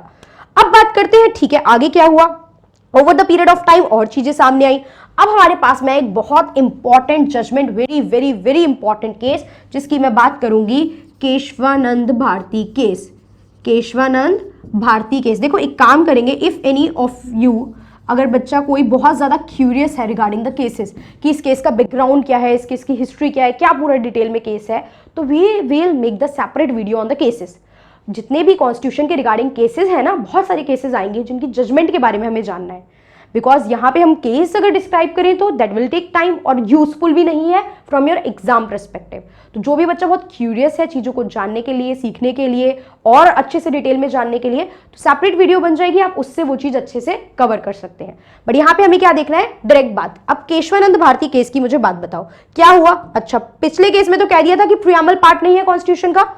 अब बात करते हैं, ठीक है, आगे क्या हुआ? Over the period of time और चीजें सामने आई। अब हमारे पास में एक बहुत important judgement, very very very important case, जिसकी मैं बात करूंगी केशवानंद भारती केस। केशवानंद भारती केस। देखो एक काम करेंगे, इफ एनी ऑफ यू, अगर बच्चा कोई बहुत ज़्यादा क्यूरियस है रिगार्डिंग द केसेस कि इस केस का बैकग्राउंड क्या है, इस केस की हिस्ट्री क्या है, क्या पूरा डिटेल में केस है, तो we will make the separate video on the cases. जितने भी कॉन्स्टिट्यूशन के रिगार्डिंग केसेस हैं ना, बहुत सारे केसेस आएंगे जिनकी जजमेंट के बारे में हमें जानना है, बिकॉज यहाँ पे हम केस अगर डिस्क्राइब करें तो दैट विल टेक टाइम और यूजफुल भी नहीं है फ्रॉम योर एग्जाम परस्पेक्टिव। तो जो भी बच्चा बहुत क्यूरियस है चीज़ों को जानने के लिए, सीखने के लिए और अच्छे से डिटेल में जानने के लिए, तो सेपरेट वीडियो बन जाएगी, आप उससे वो चीज़ अच्छे से कवर कर सकते हैं। बट यहाँ पे हमें क्या देखना है, डायरेक्ट बात। अब केशवानंद भारती केस की मुझे बात बताओ क्या हुआ। अच्छा, पिछले केस में तो कह दिया था कि प्रीएम्बल पार्ट नहीं है कॉन्स्टिट्यूशन का,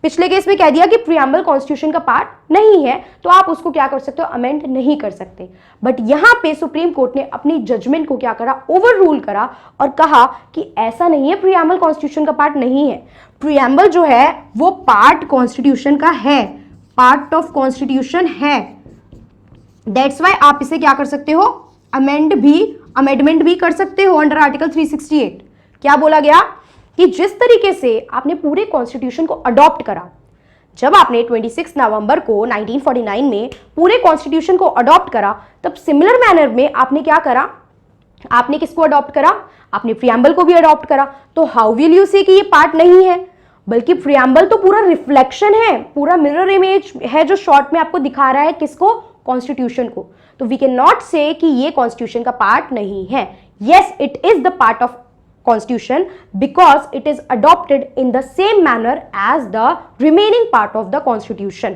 पिछले केस में कह दिया कि प्रीएम्बल कॉन्स्टिट्यूशन का पार्ट नहीं है, तो आप उसको क्या कर सकते हो, अमेंड नहीं कर सकते। बट यहां पे सुप्रीम कोर्ट ने अपनी जजमेंट को क्या करा, ओवर रूल करा और कहा कि ऐसा नहीं है, प्रीएम्बल कॉन्स्टिट्यूशन का पार्ट नहीं है। प्रीएम्बल जो है वो पार्ट कॉन्स्टिट्यूशन का है, पार्ट ऑफ कॉन्स्टिट्यूशन है। दैट्स वाई आप इसे क्या कर सकते हो, अमेंडमेंट भी कर सकते हो अंडर आर्टिकल 368। क्या बोला गया कि जिस तरीके से आपने पूरे कॉन्स्टिट्यूशन को अडॉप्ट करा, जब आपने 26 नवंबर को 1949 में पूरे कॉन्स्टिट्यूशन को अडॉप्ट करा, तब सिमिलर मैनर में आपने क्या करा, आपने किसको अडॉप्ट करा, आपने प्रीएम्बल को भी अडॉप्ट करा। तो हाउ विल यू से कि ये पार्ट नहीं है, बल्कि प्रीएम्बल तो पूरा रिफ्लेक्शन है, पूरा मिरर इमेज है जो शॉर्ट में आपको दिखा रहा है किसको, कॉन्स्टिट्यूशन को। तो वी कैन नॉट से कि ये कॉन्स्टिट्यूशन का पार्ट नहीं है। Yes, it is the part of Constitution because it is adopted in the same manner as the remaining part of the Constitution।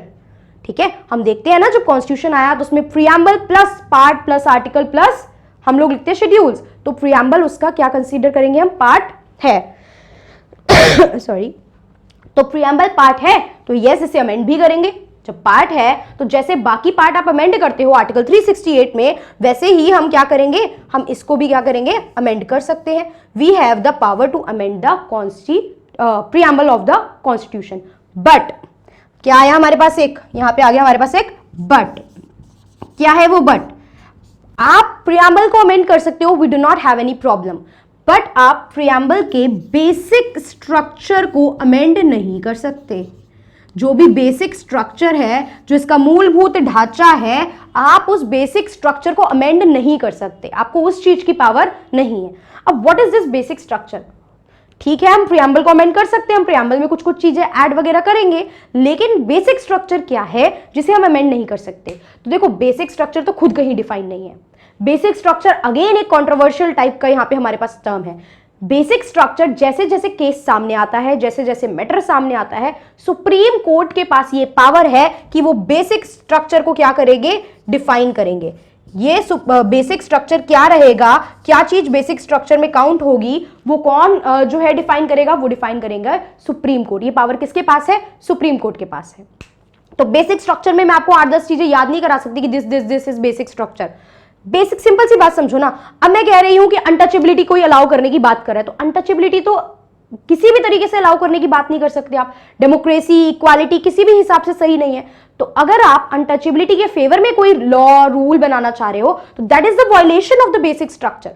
ठीक है, हम देखते हैं ना जब कॉन्स्टिट्यूशन आया तो उसमें preamble plus part plus article plus हम लोग लिखते हैं शेड्यूल्स, तो प्रीएम्बल उसका क्या कंसीडर करेंगे हम, पार्ट है सॉरी। तो प्रीएम्बल पार्ट है तो यस इसे अमेंड भी करेंगे। जब पार्ट है तो जैसे बाकी पार्ट आप अमेंड करते हो आर्टिकल 368 में, वैसे ही हम क्या करेंगे, हम इसको भी क्या करेंगे, अमेंड कर सकते हैं। We have the power to amend the preamble of the constitution. But क्या आया हमारे पास, एक यहां पे आ गया हमारे पास एक बट। क्या है वो बट, आप प्रीएम्बल को अमेंड कर सकते हो, we do not have any problem, but आप प्रीएम्बल के बेसिक स्ट्रक्चर को अमेंड नहीं कर सकते। जो भी बेसिक स्ट्रक्चर है, जो इसका मूलभूत ढांचा है, आप उस बेसिक स्ट्रक्चर को अमेंड नहीं कर सकते, आपको उस चीज की पावर नहीं है। अब what is this basic structure, ठीक है हम प्रीएम्बल को अमेंड कर सकते हैं, हम प्रीएम्बल में कुछ कुछ चीजें ऐड वगैरह करेंगे, लेकिन बेसिक स्ट्रक्चर क्या है जिसे हम अमेंड नहीं कर सकते। तो देखो बेसिक स्ट्रक्चर तो खुद कहीं डिफाइन नहीं है। बेसिक स्ट्रक्चर अगेन एक कंट्रोवर्शियल टाइप का यहाँ पे हमारे पास टर्म है। बेसिक स्ट्रक्चर जैसे जैसे केस सामने आता है, जैसे जैसे मैटर सामने आता है, सुप्रीम कोर्ट के पास ये पावर है कि वो बेसिक स्ट्रक्चर को क्या करेंगे, डिफाइन करेंगे। ये बेसिक स्ट्रक्चर क्या रहेगा, क्या चीज बेसिक स्ट्रक्चर में काउंट होगी, वो कौन जो है डिफाइन करेगा, वो डिफाइन करेंगे सुप्रीम कोर्ट। ये पावर किसके पास है, सुप्रीम कोर्ट के पास है। तो बेसिक स्ट्रक्चर में मैं आपको 8-10 चीजें याद नहीं करा सकती कि this is basic structure. Basic simple सी बात समझो ना। अब मैं कह रही हूं कि अनटचेबिलिटी कोई अलाउ करने की बात कर रहा है, तो अनटचेबिलिटी तो किसी भी तरीके से अलाउ करने की बात नहीं कर सकते आप। डेमोक्रेसी, इक्वालिटी किसी भी हिसाब से सही नहीं है। तो अगर आप अनटचेबिलिटी के फेवर में कोई लॉ रूल बनाना चाह रहे हो, तो that is the violation of the basic structure.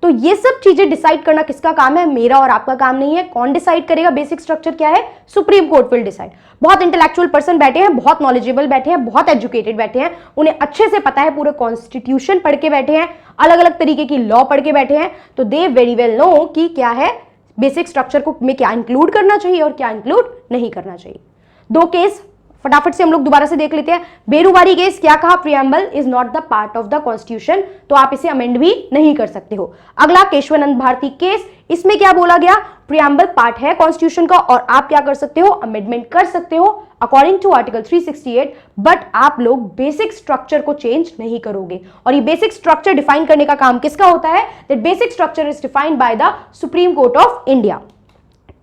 तो ये सब चीजें डिसाइड करना किसका काम है, मेरा और आपका काम नहीं है। कौन डिसाइड करेगा बेसिक स्ट्रक्चर क्या है, सुप्रीम कोर्ट विल डिसाइड। बहुत इंटेलेक्चुअल पर्सन बैठे हैं, बहुत नॉलेजेबल बैठे हैं, बहुत एजुकेटेड बैठे हैं, उन्हें अच्छे से पता है, पूरे कॉन्स्टिट्यूशन पढ़ के बैठे हैं, अलग अलग तरीके की लॉ पढ़ के बैठे हैं, तो दे वेरी वेल नो कि क्या है बेसिक स्ट्रक्चर को में क्या इंक्लूड करना चाहिए और क्या इंक्लूड नहीं करना चाहिए। दो केस फटाफट से हम लोग दोबारा से देख लेते हैं। बेरुवारी केस क्या कहा, preamble is not the part of the constitution, तो आप इसे अमेंड भी नहीं कर सकते हो। अगला केशवानंद भारती केस, इसमें क्या बोला गया, प्रीएम्बल पार्ट है कॉन्स्टिट्यूशन का और आप क्या कर सकते हो, अमेंडमेंट कर सकते हो अकॉर्डिंग टू आर्टिकल 368, बट आप लोग बेसिक स्ट्रक्चर को चेंज नहीं करोगे। और ये बेसिक स्ट्रक्चर डिफाइन करने का काम किसका होता है, that basic structure is defined by the supreme court of India.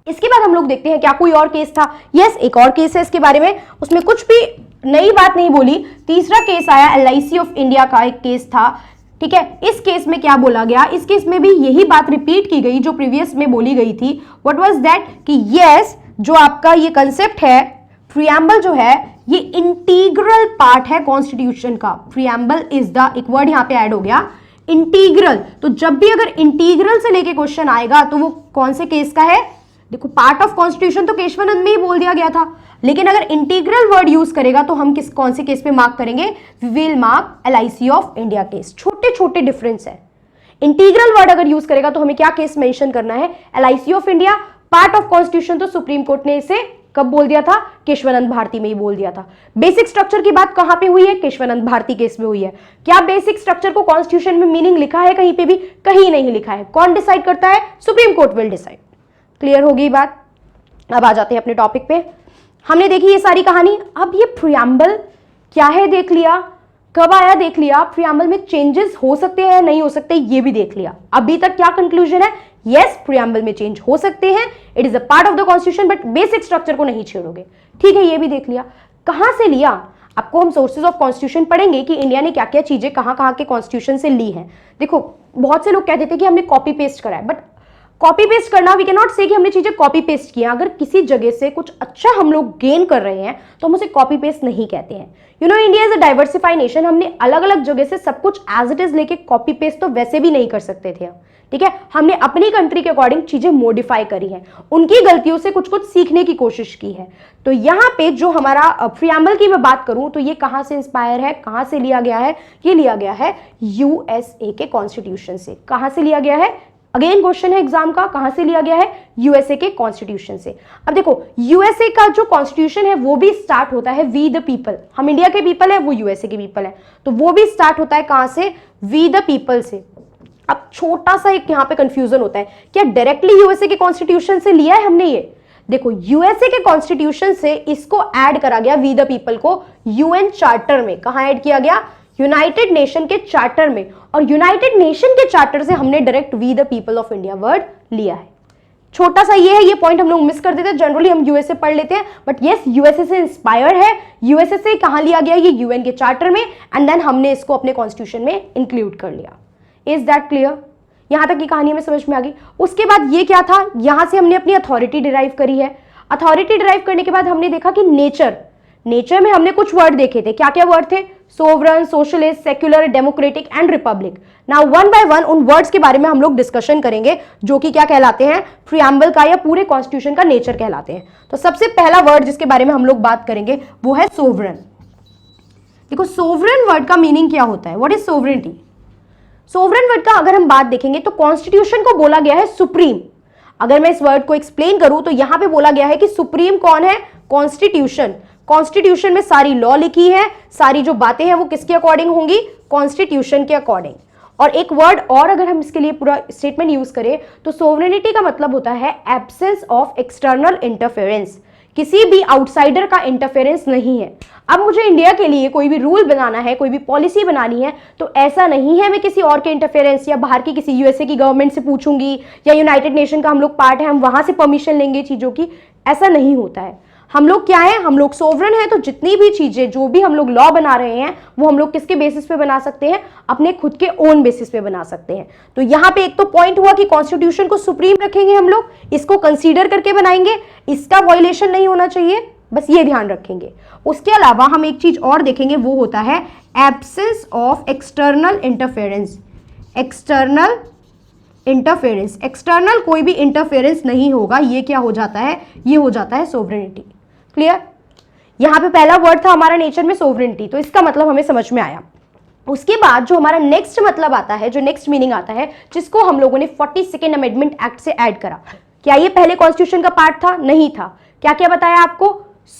इसके बाद हम लोग देखते हैं क्या कोई और केस था। यस, एक और केस है इसके बारे में, उसमें कुछ भी नई बात नहीं बोली। तीसरा केस आया LIC ऑफ इंडिया का एक केस था, ठीक है। इस केस में क्या बोला गया, इस केस में भी यही बात रिपीट की गई जो प्रीवियस में बोली गई थी। व्हाट वाज दैट कि यस, जो आपका ये कंसेप्ट है प्रीएम्बल जो है ये इंटीग्रल पार्ट है कॉन्स्टिट्यूशन का। प्रीएम्बल इज द, एक वर्ड यहां पे ऐड हो गया, इंटीग्रल, तो जब भी अगर इंटीग्रल से लेके क्वेश्चन आएगा तो वो कौन से केस का है? देखो पार्ट ऑफ कॉन्स्टिट्यूशन तो केशवानंद में ही बोल दिया गया था, लेकिन अगर इंटीग्रल वर्ड यूज करेगा तो हम कौन से केस पे मार्क करेंगे? We will mark LIC of India case. छोटे छोटे डिफरेंस है। इंटीग्रल वर्ड अगर यूज करेगा तो हमें क्या केस मेंशन करना है? LIC of India. Part of constitution तो सुप्रीम कोर्ट ने इसे कब बोल दिया था? केशवानंद भारती में ही बोल दिया था। बेसिक स्ट्रक्चर की बात कहां पे हुई है? केशवानंद भारती केस में हुई है। क्या बेसिक स्ट्रक्चर को कॉन्स्टिट्यूशन में मीनिंग लिखा है कहीं पे भी? कहीं नहीं लिखा है। कौन डिसाइड करता है? Supreme court will decide. Clear होगी बात? अब आ जाते हैं अपने टॉपिक पे। हमने देखी ये सारी कहानी। अब ये प्रियम्बल क्या है देख लिया, कब आया देख लिया, प्रियम्बल में चेंजेस हो सकते हैं नहीं हो सकते ये भी देख लिया। अभी तक क्या कंक्लूजन है? यस, प्रियम्बल में चेंज हो सकते हैं, it is a part of the constitution, but basic structure को नहीं छेड़ोगे। ठीक है, ये भी देख लिया। कहां से लिया? आपको हम सोर्सेज ऑफ कॉन्स्टिट्यूशन पढ़ेंगे कि इंडिया ने क्या क्या चीजें कहां के कॉन्स्टिट्यूशन से ली हैं। देखो बहुत से लोग कहते थे कि हमने कॉपी पेस्ट करा है, बट कॉपी पेस्ट करना, वी कैन नॉट से कि हमने चीजें कॉपी पेस्ट किया। अगर किसी जगह से कुछ अच्छा हम लोग गेन कर रहे हैं तो हम उसे कॉपी पेस्ट नहीं कहते हैं। You know, India is a diversified nation. हमने अलग अलग जगह से सब कुछ एज इट इज लेके कॉपी पेस्ट तो वैसे भी नहीं कर सकते थे। ठीक है, हमने अपनी कंट्री के अकॉर्डिंग चीजें मॉडिफाई करी हैं, उनकी गलतियों से कुछ कुछ सीखने की कोशिश की है। तो यहाँ पे जो हमारा प्रियम्बल की मैं बात करूं तो ये कहां से इंस्पायर है, कहां से लिया गया है? ये लिया गया है USA के कॉन्स्टिट्यूशन से। कहां से लिया गया है? अगेन क्वेश्चन है एग्जाम का, कहां से लिया गया है? USA के कॉन्स्टिट्यूशन से। अब देखो USA का जो कॉन्स्टिट्यूशन है वो भी स्टार्ट होता है वी द पीपल। हम इंडिया के पीपल है, वो USA के पीपल है, तो वो भी स्टार्ट होता है कहां से? वी द पीपल से। अब छोटा सा एक यहाँ पे कंफ्यूजन होता है, क्या डायरेक्टली USA के कॉन्स्टिट्यूशन से लिया है हमने? ये देखो USA के कॉन्स्टिट्यूशन से इसको ऐड करा गया वी द पीपल को UN चार्टर में। कहां ऐड किया गया? यूनाइटेड नेशन के चार्टर में। और यूनाइटेड नेशन के चार्टर से हमने direct we the people of India word लिया है। छोटा सा ये है, ये पॉइंट हम लोग मिस कर देते हैं। जनरली हम USA पढ़ लेते हैं, बट यस USA से इंस्पायर है। USA से कहां लिया गया? ये UN के चार्टर में, एंड देन हमने इसको अपने कॉन्स्टिट्यूशन में इंक्लूड कर लिया। Is that clear? यहां तक की कहानी हमें समझ में आ गई। उसके बाद ये क्या था? यहां से हमने अपनी अथॉरिटी डिराइव करी है। अथॉरिटी डिराइव करने के बाद हमने देखा कि नेचर में हमने कुछ वर्ड देखे थे। क्या क्या वर्ड थे? Sovereign, socialist, secular, democratic and Republic. Now one by one उन वर्ड्स के बारे में हम लोग डिस्कशन करेंगे जो कि क्या कहलाते हैं? प्रियम्बल का या पूरे कॉन्स्टिट्यूशन का नेचर कहलाते हैं। तो सबसे पहला वर्ड जिसके बारे में हम लोग बात करेंगे वो है सोवरन। देखो सोवरन वर्ड का मीनिंग क्या होता है? What is sovereignty? Sovereign word का अगर हम बात देखेंगे तो कॉन्स्टिट्यूशन को बोला गया है सुप्रीम। अगर मैं इस वर्ड को एक्सप्लेन करूं तो यहां पे बोला गया है कि सुप्रीम कौन है? कॉन्स्टिट्यूशन। कॉन्स्टिट्यूशन में सारी लॉ लिखी है, सारी जो बातें हैं वो किसके अकॉर्डिंग होंगी? कॉन्स्टिट्यूशन के अकॉर्डिंग। और एक वर्ड और अगर हम इसके लिए पूरा स्टेटमेंट यूज करें तो सोवरेनिटी का मतलब होता है एब्सेंस ऑफ एक्सटर्नल इंटरफेरेंस। किसी भी आउटसाइडर का इंटरफेरेंस नहीं है। अब मुझे इंडिया के लिए कोई भी रूल बनाना है, कोई भी पॉलिसी बनानी है, तो ऐसा नहीं है मैं किसी और के इंटरफेरेंस या बाहर की किसी USA की गवर्नमेंट से पूछूंगी या यूनाइटेड नेशन का हम लोग पार्ट है, हम वहां से परमिशन लेंगे चीजों की। ऐसा नहीं होता है। हम लोग क्या है? हम लोग सोवरन है, तो जितनी भी चीजें जो भी हम लोग लॉ बना रहे हैं वो हम लोग किसके बेसिस पे बना सकते हैं? अपने खुद के ओन बेसिस पे बना सकते हैं। तो यहाँ पे एक तो पॉइंट हुआ कि कॉन्स्टिट्यूशन को सुप्रीम रखेंगे हम लोग, इसको कंसीडर करके बनाएंगे, इसका वायलेशन नहीं होना चाहिए, बस ये ध्यान रखेंगे। उसके अलावा हम एक चीज और देखेंगे, वो होता है absence of external interference. External interference, external कोई भी इंटरफेरेंस नहीं होगा। ये क्या हो जाता है? ये हो जाता है सोवरेनिटी। क्लियर? यहां पे पहला वर्ड था हमारा नेचर में सोवरेनिटी, तो इसका मतलब हमें समझ में आया। उसके बाद जो हमारा नेक्स्ट मतलब आता है, जो नेक्स्ट मीनिंग आता है, जिसको हम लोगों ने 42nd अमेंडमेंट एक्ट से ऐड करा। क्या ये पहले कॉन्स्टिट्यूशन का पार्ट था? नहीं था। क्या क्या बताया आपको?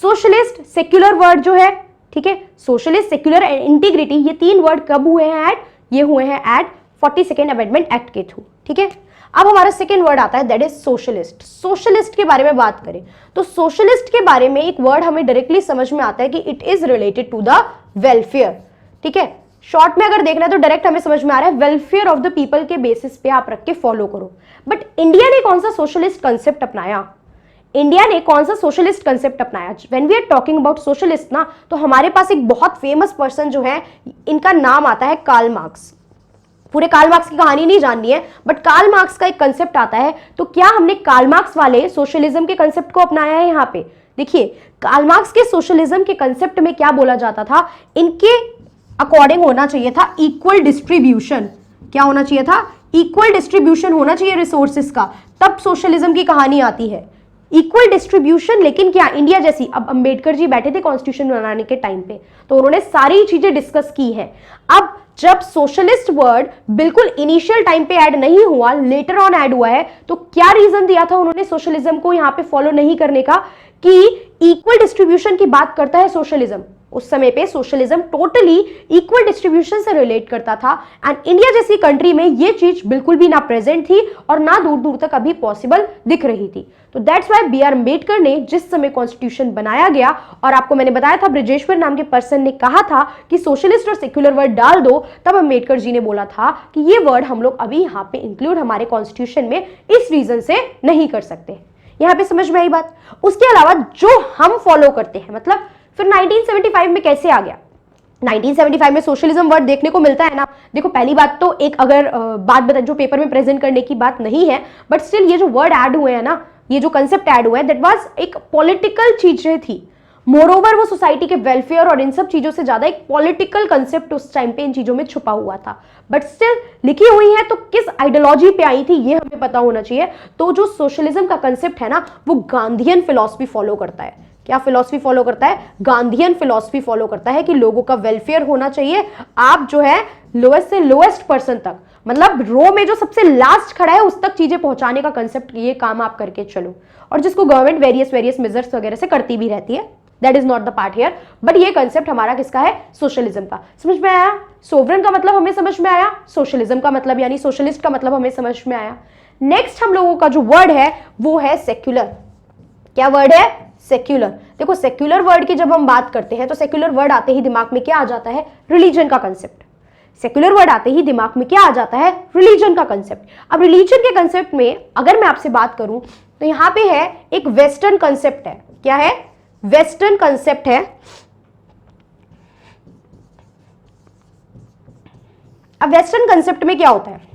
सोशलिस्ट, सेक्युलर वर्ड जो है, ठीक है, सोशलिस्ट, सेक्युलर एंड इंटीग्रिटी, ये तीन वर्ड कब हुए हैं ऐड? ये हुए हैं ऐड 42nd अमेंडमेंट एक्ट के थ्रू। ठीक है, अब हमारा सेकेंड वर्ड आता है, दैट इज सोशलिस्ट। सोशलिस्ट के बारे में बात करें तो सोशलिस्ट के बारे में एक वर्ड हमें डायरेक्टली समझ में आता है कि it is related to the welfare. ठीक है, शॉर्ट में अगर देखना है तो डायरेक्ट हमें समझ में आ रहा है वेलफेयर ऑफ द पीपल के बेसिस पे आप रख के फॉलो करो। बट इंडिया ने कौन सा सोशलिस्ट कंसेप्ट अपनाया? इंडिया ने कौन सा सोशलिस्ट कंसेप्ट अपनाया? When we are talking about socialist ना, तो हमारे पास एक बहुत फेमस पर्सन जो है, इनका नाम आता है कार्ल मार्क्स। पूरे कार्ल मार्क्स की कहानी नहीं जाननी है, बट कार्ल मार्क्स का एक कंसेप्ट आता है। तो क्या हमने कार्ल मार्क्स वाले सोशलिज्म के कंसेप्ट को अपनाया है? यहाँ पे देखिए, कार्ल मार्क्स के सोशलिज्म के कंसेप्ट में क्या बोला जाता था? इनके अकॉर्डिंग होना चाहिए था इक्वल डिस्ट्रीब्यूशन। क्या होना चाहिए था? इक्वल डिस्ट्रीब्यूशन होना चाहिए रिसोर्सेस का, तब सोशलिज्म की कहानी आती है। इक्वल डिस्ट्रीब्यूशन, लेकिन क्या इंडिया जैसी, अब अंबेडकर जी बैठे थे कॉन्स्टिट्यूशन बनाने के टाइम पे, तो उन्होंने सारी चीजें डिस्कस की हैं। अब जब सोशलिस्ट वर्ड बिल्कुल इनिशियल टाइम पे ऐड नहीं हुआ, लेटर ऑन ऐड हुआ है, तो क्या रीजन दिया था उन्होंने सोशलिज्म को यहां पे फॉलो नहीं करने का? कि इक्वल डिस्ट्रीब्यूशन की बात करता है सोशलिज्म। उस समय पे सोशलिज्म टोटली इक्वल डिस्ट्रीब्यूशन से रिलेट करता था, एंड इंडिया जैसी कंट्री में ये चीज बिल्कुल भी ना प्रेजेंट थी और ना दूर दूर तक अभी पॉसिबल दिख रही थी। तो that's why B R Ambedkar ने जिस समय कॉन्स्टिट्यूशन बनाया गया, और आपको मैंने बताया था ब्रिजेश्वर नाम के पर्सन ने कहा था कि सोशलिस्ट और सेक्युलर वर्ड डाल दो, तब अम्बेडकर जी ने बोला था कि ये वर्ड हम लोग अभी यहाँ पे इंक्लूड हमारे कॉन्स्टिट्यूशन में इस रीजन से नहीं कर सकते। यहां पे समझ में आई बात? उसके अलावा जो हम फॉलो करते हैं, मतलब फिर 1975 में कैसे आ गया? 1975 में सोशलिज्म वर्ड देखने को मिलता है ना। देखो, पहली बात तो एक अगर बात बता, जो पेपर में प्रेजेंट करने की बात नहीं है, बट स्टिल ये जो वर्ड ऐड हुए हैं ना, ये जो कंसेप्ट ऐड हुआ है, दैट वाज एक पॉलिटिकल चीजें थी। मोरओवर वो सोसाइटी के वेलफेयर और इन सब चीजों से ज्यादा एक पॉलिटिकल कंसेप्ट उस टाइम पे इन चीजों में छुपा हुआ था, बट स्टिल लिखी हुई है, तो किस आइडियोलॉजी पे आई थी ये हमें पता होना चाहिए। तो जो सोशलिज्म का कंसेप्ट है ना, वो गांधीयन फिलॉसफी फॉलो करता है। क्या फिलॉसफी फॉलो करता है? गांधीयन फिलॉसफी फॉलो करता है कि लोगों का वेलफेयर होना चाहिए। आप जो है लोएस्ट से लोएस्ट पर्सन तक, मतलब रो में जो सबसे लास्ट खड़ा है उस तक चीजें पहुंचाने का कंसेप्ट, ये काम आप करके चलो, और जिसको गवर्नमेंट वेरियस मेजर्स वगैरह से करती भी रहती है। That is not the part here, but ये कंसेप्ट हमारा किसका है? सोशलिज्म का। समझ में आया? सोवरेन का मतलब हमें समझ में आया, सोशलिज्म का मतलब यानी सोशलिस्ट का मतलब हमें समझ में आया। नेक्स्ट हम लोगों का जो वर्ड है वो है सेक्युलर। क्या वर्ड है? सेक्युलर। देखो, सेक्युलर वर्ड की जब हम बात करते हैं तो सेक्युलर वर्ड आते ही दिमाग में क्या आ जाता है? रिलीजन का कंसेप्ट। सेक्युलर वर्ड आते ही दिमाग में क्या आ जाता है? रिलीजन का कंसेप्ट। अब रिलीजन के कंसेप्ट में अगर मैं आपसे बात करूं तो यहां पे है एक वेस्टर्न कंसेप्ट है। क्या है? वेस्टर्न कंसेप्ट है। अब वेस्टर्न कंसेप्ट में क्या होता है?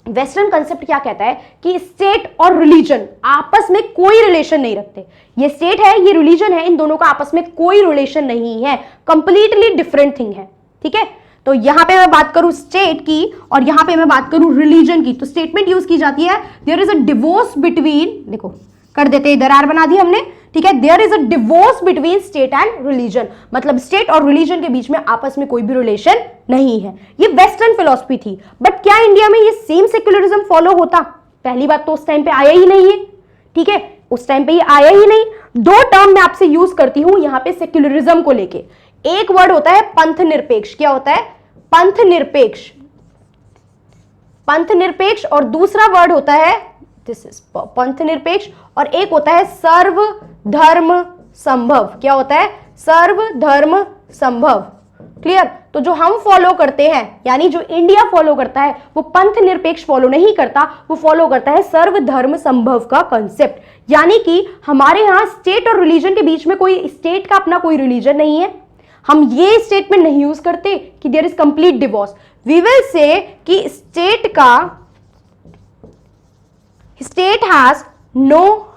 वेस्टर्न कंसेप्ट क्या कहता है कि स्टेट और रिलीजन आपस में कोई रिलेशन नहीं रखते। ये स्टेट है, ये रिलीजन है, इन दोनों का आपस में कोई रिलेशन नहीं है, कंप्लीटली डिफरेंट थिंग है। ठीक है, तो यहां पे मैं बात करूं स्टेट की और यहां पे मैं बात करूं रिलीजन की, तो स्टेटमेंट यूज की जाती है there is a divorce between, देखो कर देते, इधर आर बना दी हमने, ठीक है, there is a divorce between state and religion, मतलब स्टेट और रिलीजन के बीच में आपस में कोई भी रिलेशन नहीं है। ये वेस्टर्न फिलॉसफी थी, बट क्या इंडिया में ये सेम सेक्युलरिज्म फॉलो होता? पहली बात तो उस टाइम पे आया ही नहीं है। ठीक है, उस टाइम पे ये आया ही नहीं। दो टर्म मैं आपसे यूज करती हूं यहां पे सेक्युलरिज्म को लेके। एक वर्ड होता है पंथ निरपेक्ष। क्या होता है? पंथ निरपेक्ष। पंथ निरपेक्ष, और दूसरा वर्ड होता है दिस इज पंथ निरपेक्ष, और एक होता है सर्व धर्म संभव। क्या होता है? सर्व धर्म संभव। क्लियर? तो जो हम फॉलो करते हैं, यानी जो इंडिया फॉलो करता है, वो पंथ निरपेक्ष फॉलो नहीं करता, वो फॉलो करता है सर्व धर्म संभव का कंसेप्ट। यानी कि हमारे यहां स्टेट और रिलीजन के बीच में कोई स्टेट का अपना कोई रिलीजन नहीं है। हम ये स्टेटमेंट नहीं यूज करते कि there is complete divorce. We will say कि state has no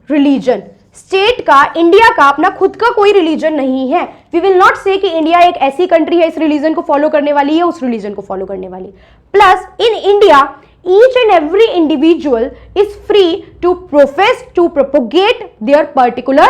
religion. State का, इंडिया का अपना खुद का कोई रिलीजन नहीं है। वी विल नॉट से कि इंडिया एक ऐसी कंट्री है इस रिलीजन को फॉलो करने वाली है, उस रिलीजन को फॉलो करने वाली। Plus in India each and every individual is free to profess to propagate their particular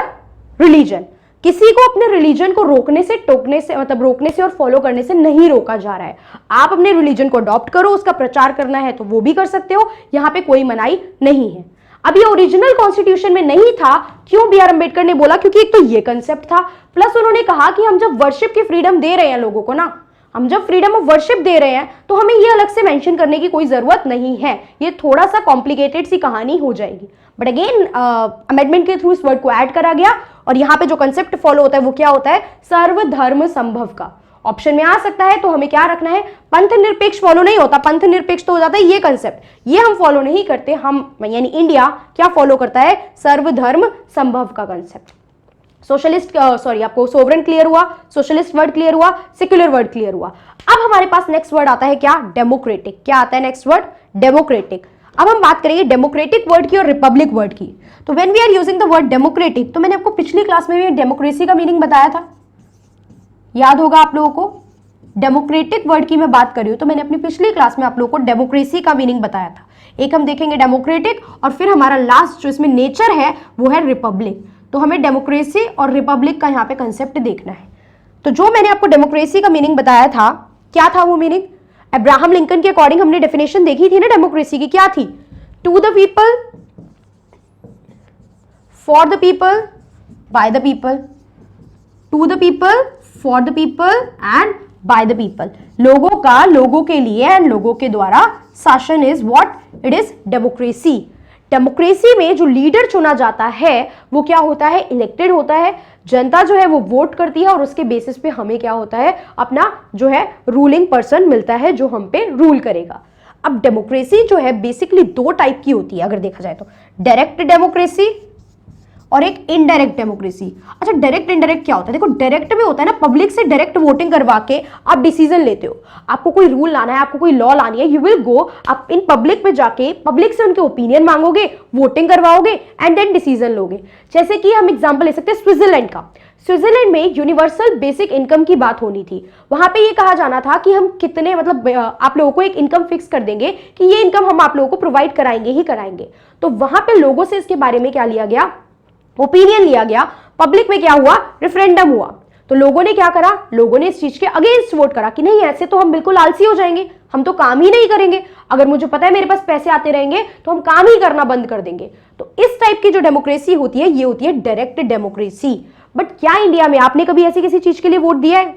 religion। किसी को अपने रिलीजन को रोकने से, टोकने से, मतलब रोकने से और फॉलो करने से नहीं रोका जा रहा है। आप अपने रिलीजन को अडॉप्ट करो, उसका प्रचार करना है तो वो भी कर सकते हो, यहां पे कोई मनाही नहीं है। अब ये ओरिजिनल कॉन्स्टिट्यूशन में नहीं था, क्यों? बी आर अम्बेडकर ने बोला क्योंकि एक तो ये कंसेप्ट था, प्लस उन्होंने कहा कि हम जब वर्शिप की फ्रीडम दे रहे हैं लोगों को ना, हम जब फ्रीडम ऑफ वर्शिप दे रहे हैं तो हमें ये अलग से मेंशन करने की कोई जरूरत नहीं है। ये थोड़ा सा कॉम्प्लिकेटेड सी कहानी हो जाएगी, बट अगेन अमेंडमेंट के थ्रू इस वर्ड को ऐड करा गया, और यहां पे जो कंसेप्ट फॉलो होता है वो क्या होता है? सर्वधर्म संभव का। ऑप्शन में आ सकता है, तो हमें क्या रखना है? पंथ निरपेक्ष फॉलो नहीं होता। पंथ निरपेक्ष तो हो जाता है ये कंसेप्ट, ये हम फॉलो नहीं करते। हम यानी इंडिया क्या फॉलो करता है? सर्वधर्म संभव का कंसेप्ट। सोशलिस्ट, सॉरी, आपको सोवरेन क्लियर हुआ, सोशलिस्ट वर्ड क्लियर हुआ, सेक्युलर वर्ड क्लियर हुआ। अब हमारे पास नेक्स्ट वर्ड आता है क्या? डेमोक्रेटिक। क्या आता है नेक्स्ट वर्ड? डेमोक्रेटिक। अब हम बात करेंगे डेमोक्रेटिक वर्ड की और रिपब्लिक वर्ड की। तो when we are using the word democratic, तो मैंने आपको पिछली क्लास में भी डेमोक्रेसी का मीनिंग बताया था, याद होगा आप लोगों को। डेमोक्रेटिक वर्ड की मैं बात कर रही हूं तो मैंने अपनी पिछली क्लास में आप लोगों को डेमोक्रेसी का मीनिंग बताया था। एक हम देखेंगे डेमोक्रेटिक और फिर हमारा लास्ट जो इसमें नेचर है वो है रिपब्लिक। तो हमें डेमोक्रेसी और रिपब्लिक का यहाँ पे कंसेप्ट देखना है। तो जो मैंने आपको डेमोक्रेसी का मीनिंग बताया था, क्या था वो मीनिंग? अब्राहम लिंकन के अकॉर्डिंग हमने डेफिनेशन देखी थी ना डेमोक्रेसी की, क्या थी? To the people, for the people, by the people. To the people, for the people and by the people. लोगों का, लोगों के लिए एंड लोगों के द्वारा शासन is what? It is democracy. Democracy में जो लीडर चुना जाता है वो क्या होता है? इलेक्टेड होता है। जनता जो है वो वोट करती है और उसके बेसिस पे हमें क्या होता है? अपना जो है रूलिंग पर्सन मिलता है जो हम पे रूल करेगा। अब डेमोक्रेसी जो है बेसिकली दो टाइप की होती है अगर देखा जाए तो, डायरेक्ट डेमोक्रेसी और एक इनडायरेक्ट डेमोक्रेसी। अच्छा, डायरेक्ट इनडायरेक्ट क्या होता है? देखो, डायरेक्ट में होता है ना, पब्लिक से डायरेक्ट वोटिंग करवा के आप डिसीजन लेते हो। आपको कोई रूल लाना है, आपको कोई लॉ लानी है, यू विल गो, आप इन पब्लिक में जाके पब्लिक से उनके ओपिनियन मांगोगे, वोटिंग करवाओगे एंड देन डिसीजन लोगे। जैसे कि हम एग्जाम्पल ले सकते हैं स्विट्जरलैंड का। स्विट्जरलैंड में यूनिवर्सल बेसिक इनकम की बात होनी थी। वहां पे ये कहा जाना था कि हम कितने, मतलब आप लोगों को एक इनकम फिक्स कर देंगे कि ये इनकम हम आप लोगों को प्रोवाइड कराएंगे ही कराएंगे। तो वहां पे लोगों से इसके बारे में क्या लिया गया? ओपिनियन लिया गया। पब्लिक में क्या हुआ? रेफरेंडम हुआ। तो लोगों ने क्या करा? लोगों ने इस चीज के अगेंस्ट वोट करा कि नहीं, ऐसे तो हम बिल्कुल आलसी हो जाएंगे, हम तो काम ही नहीं करेंगे। अगर मुझे पता है मेरे पास पैसे आते रहेंगे तो हम काम ही करना बंद कर देंगे। तो इस टाइप की जो डेमोक्रेसी होती है ये होती है डायरेक्ट डेमोक्रेसी। बट क्या इंडिया में आपने कभी ऐसी किसी चीज के लिए वोट दिया है?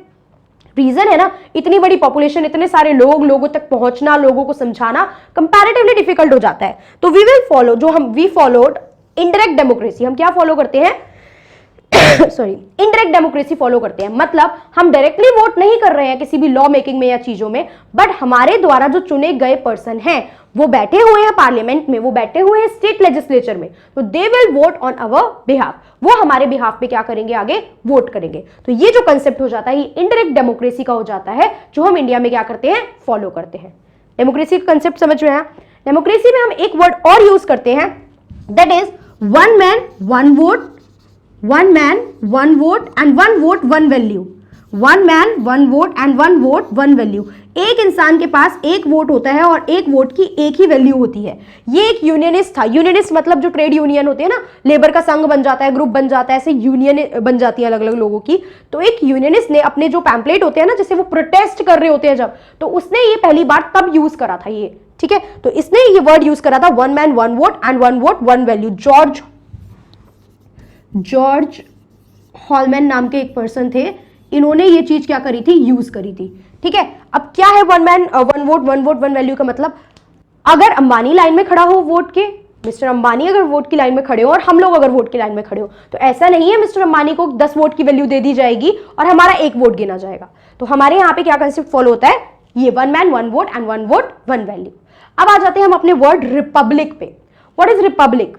रीजन है ना, इतनी बड़ी पॉपुलेशन, इतने सारे लोग, लोगों तक पहुंचना, लोगों को समझाना कंपैरेटिवली डिफिकल्ट हो जाता है। तो वी विल फॉलो, जो हम वी फॉलोड इनडायरेक्ट डेमोक्रेसी। हम क्या फॉलो करते हैं? सॉरी, इनडायरेक्ट डेमोक्रेसी फॉलो करते हैं। मतलब हम डायरेक्टली वोट नहीं कर रहे हैं किसी भी लॉ मेकिंग में या चीजों में, बट हमारे द्वारा जो चुने गए पर्सन हैं वो बैठे हुए हैं पार्लियामेंट में, वो बैठे हुए हैं स्टेट लेजिस्लेचर में, तो they will vote on our behalf. वो हमारे बिहाफ पे क्या करेंगे? आगे वोट करेंगे। तो ये जो कंसेप्ट हो जाता है ये इनडायरेक्ट डेमोक्रेसी का हो जाता है, जो हम इंडिया में क्या करते हैं? फॉलो करते हैं। डेमोक्रेसी का कंसेप्ट समझ में आया? डेमोक्रेसी में हम एक वर्ड और यूज करते हैं, that is one man one vote, one man one vote and one vote one value. One man one vote and one vote one value. एक इंसान के पास एक वोट होता है और एक वोट की एक ही वैल्यू होती है। ये एक यूनियनिस्ट था। यूनियनिस्ट मतलब जो ट्रेड यूनियन होते हैं ना, लेबर का संघ बन जाता है, ग्रुप बन जाता है, ऐसे यूनियन बन जाती है अलग अलग लोगों की। तो एक यूनियनिस्ट ने अपने जो पैम्पलेट होते हैं ना, जैसे वो प्रोटेस्ट कर रहे होते हैं जब, तो उसने ये पहली बार तब यूज करा था ये, ठीक है। तो इसने ये वर्ड यूज करा था, one man one vote and one vote one value. George Holman नाम के एक पर्सन थे, इन्होंने ये चीज क्या करी थी? यूज करी थी, ठीक है। अब क्या है one man one vote one value का मतलब? अगर अंबानी लाइन में खड़ा हो वोट के, मिस्टर अंबानी अगर वोट की लाइन में खड़े हो और हम लोग अगर वोट की लाइन में खड़े हो, तो ऐसा नहीं है मिस्टर अंबानी को 10 वोट की वैल्यू दे दी जाएगी और हमारा एक वोट गिना जाएगा। तो हमारे यहाँ पे क्या कंसेप्ट फॉलो होता है? ये one man one vote and one vote one value. अब आ जाते हैं हम अपने वर्ड रिपब्लिक पे। What is Republic?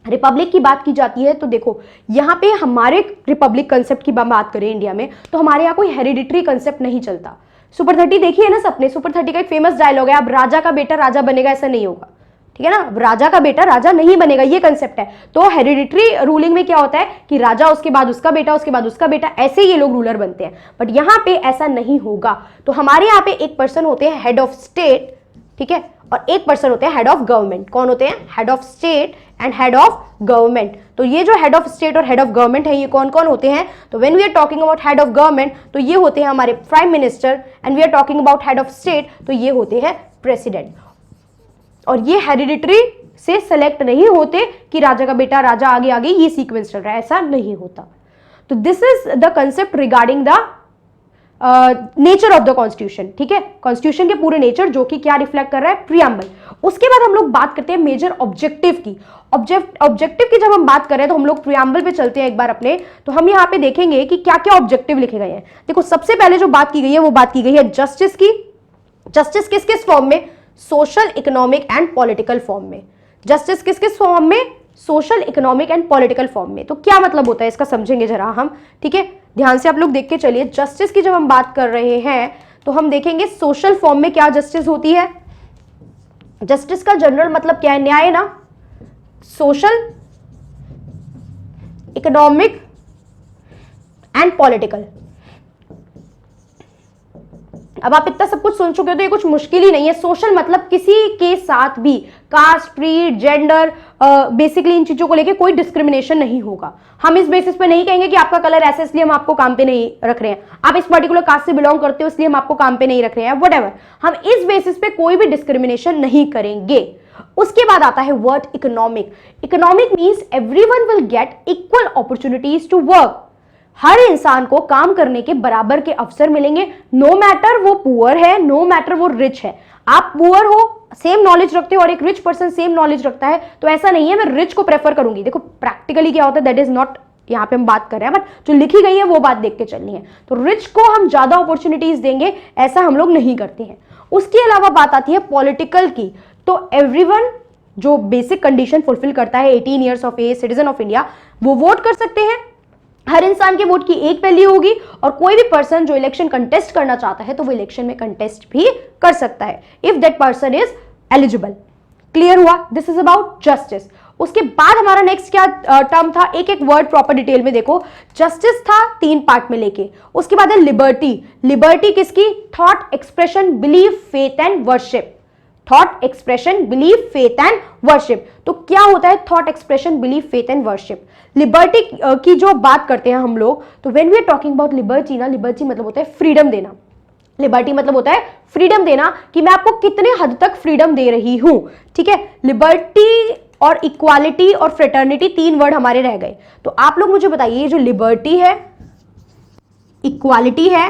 रिपब्लिक की बात की जाती है तो देखो, यहाँ पे हमारे रिपब्लिक कंसेप्ट की बात करें इंडिया में, तो हमारे यहाँ कोई हेरिडिटरी कंसेप्ट नहीं चलता। सुपर 30 देखिए ना सबने, सुपर 30 का एक फेमस डायलॉग है, अब राजा का बेटा राजा बनेगा, ऐसा नहीं होगा, ठीक है ना। राजा का बेटा राजा नहीं बनेगा, ये कंसेप्ट है। तो हेरिडिटरी रूलिंग में क्या होता है कि राजा, उसके बाद उसका बेटा, उसके बाद उसका बेटा, ऐसे ये लोग रूलर बनते हैं। बट यहाँ पे ऐसा नहीं होगा। तो हमारे यहाँ पे एक पर्सन होते हैं हेड ऑफ स्टेट, ठीक है, और एक पर्सन होते हैं हेड ऑफ गवर्नमेंट। कौन होते हैं? Head of state and head of government. तो ये जो हेड ऑफ स्टेट और हेड ऑफ गवर्नमेंट है, ये कौन कौन होते हैं? तो when we are talking about head of government, तो ये होते हैं हमारे prime minister, and we are talking about head of state, तो ये होते हैं प्रेसिडेंट। और ये हेरिडिटरी से सेलेक्ट नहीं होते कि राजा का बेटा राजा आगे आगे ये सीक्वेंस चल रहा है, ऐसा नहीं होता। तो this is the concept regarding the nature of the constitution, ठीक है। कॉन्स्टिट्यूशन के पूरे नेचर, जो कि क्या रिफ्लेक्ट कर रहा है? प्रीएम्बल। उसके बाद हम लोग बात करते हैं मेजर ऑब्जेक्टिव की। ऑब्जेक्टिव की जब हम बात करें तो हम लोग प्रीएम्बल पे चलते हैं एक बार अपने, तो हम यहाँ पे देखेंगे कि क्या क्या ऑब्जेक्टिव लिखे गए हैं। देखो, सबसे पहले जो बात की गई है वो बात की गई है जस्टिस की। जस्टिस किस किस फॉर्म में? Social, economic and political form में। जस्टिस किस किस फॉर्म में? Social, economic and political form में। तो क्या मतलब होता है इसका, समझेंगे जरा हम, ठीक है। ध्यान से आप लोग देख के चलिए। जस्टिस की जब हम बात कर रहे हैं तो हम देखेंगे सोशल फॉर्म में क्या जस्टिस होती है। जस्टिस का जनरल मतलब क्या है? न्याय ना। Social, economic and political. अब आप इतना सब कुछ सुन चुके हो तो ये कुछ मुश्किल ही नहीं है। सोशल मतलब किसी के साथ भी कास्ट, क्रीड, जेंडर, बेसिकली इन चीजों को लेके कोई डिस्क्रिमिनेशन नहीं होगा। हम इस बेसिस पे नहीं कहेंगे कि आपका कलर ऐसे इसलिए हम आपको काम पे नहीं रख रहे हैं, आप इस पर्टिकुलर कास्ट से बिलोंग करते हो इसलिए हम आपको काम पे नहीं रख रहे हैं, व्हाटएवर। हम इस बेसिस पे कोई भी डिस्क्रिमिनेशन नहीं करेंगे। उसके बाद आता है word economic. Economic means everyone will get equal opportunities to work. हर इंसान को काम करने के बराबर के अवसर मिलेंगे, नो मैटर वो पुअर है, नो मैटर वो रिच है। आप पुअर हो, सेम नॉलेज रखते हो और एक रिच पर्सन सेम नॉलेज रखता है, तो ऐसा नहीं है मैं रिच को प्रेफर करूंगी। देखो प्रैक्टिकली क्या होता है, दैट इज नॉट यहाँ पे हम बात कर रहे हैं, बट जो लिखी गई है वो बात देख के चलनी है। तो रिच को हम ज्यादा अपॉर्चुनिटीज देंगे, ऐसा हम लोग नहीं करते हैं। उसके अलावा बात आती है पॉलिटिकल की। तो एवरीवन जो बेसिक कंडीशन फुलफिल करता है, 18 years of age, citizen of India, वो वोट कर सकते हैं। हर इंसान के वोट की एक वैल्यू होगी और कोई भी पर्सन जो इलेक्शन कंटेस्ट करना चाहता है तो वो इलेक्शन में कंटेस्ट भी कर सकता है if that person is eligible. Clear हुआ? This is about justice. उसके बाद हमारा नेक्स्ट क्या टर्म था, एक एक वर्ड प्रॉपर डिटेल में देखो। जस्टिस था 3 पार्ट में लेके। उसके बाद है लिबर्टी। लिबर्टी किसकी? Thought expression, belief, faith and worship. Thought expression, belief, faith and worship. तो क्या होता है thought expression, belief, faith and worship? Liberty की जो बात करते हैं हम लोग, तो when we are talking about liberty ना, लिबर्टी मतलब होता है फ्रीडम देना। लिबर्टी मतलब होता है फ्रीडम देना, कि मैं आपको कितने हद तक फ्रीडम दे रही हूं। ठीक है, लिबर्टी और इक्वालिटी और फ्रेटर्निटी 3 वर्ड हमारे रह गए। तो आप लोग मुझे बताइए, ये जो लिबर्टी है, इक्वालिटी है,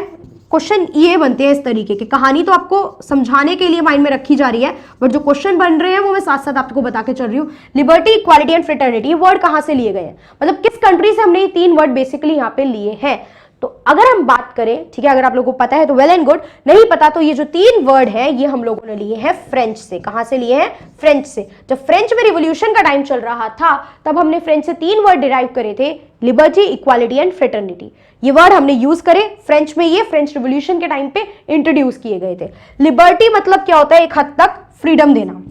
क्वेश्चन ये बनते हैं इस तरीके के। कहानी तो आपको समझाने के लिए माइंड में रखी जा रही है, बट जो क्वेश्चन बन रहे हैं वो मैं साथ साथ आपको बता के चल रही हूँ। लिबर्टी, इक्वालिटी एंड फ्रेटर्निटी, ये वर्ड कहां से लिए गए हैं, मतलब किस कंट्री से हमने ये 3 वर्ड बेसिकली यहाँ पे लिए हैं। तो अगर हम बात करें, ठीक है, अगर आप लोगों को पता है तो वेल एंड गुड, नहीं पता तो ये जो 3 वर्ड है ये हम लोगों ने लिए हैं फ्रेंच से। कहां से लिए हैं? फ्रेंच से। जब फ्रेंच में रिवॉल्यूशन का टाइम चल रहा था तब हमने फ्रेंच से 3 वर्ड डिराइव करे थे, लिबर्टी, इक्वालिटी एंड फ्रेटर्निटी। ये वर्ड हमने यूज करे फ्रेंच में, ये फ्रेंच रिवॉल्यूशन के टाइम पे इंट्रोड्यूस किए गए थे। लिबर्टी मतलब क्या होता है? एक हद तक फ्रीडम देना।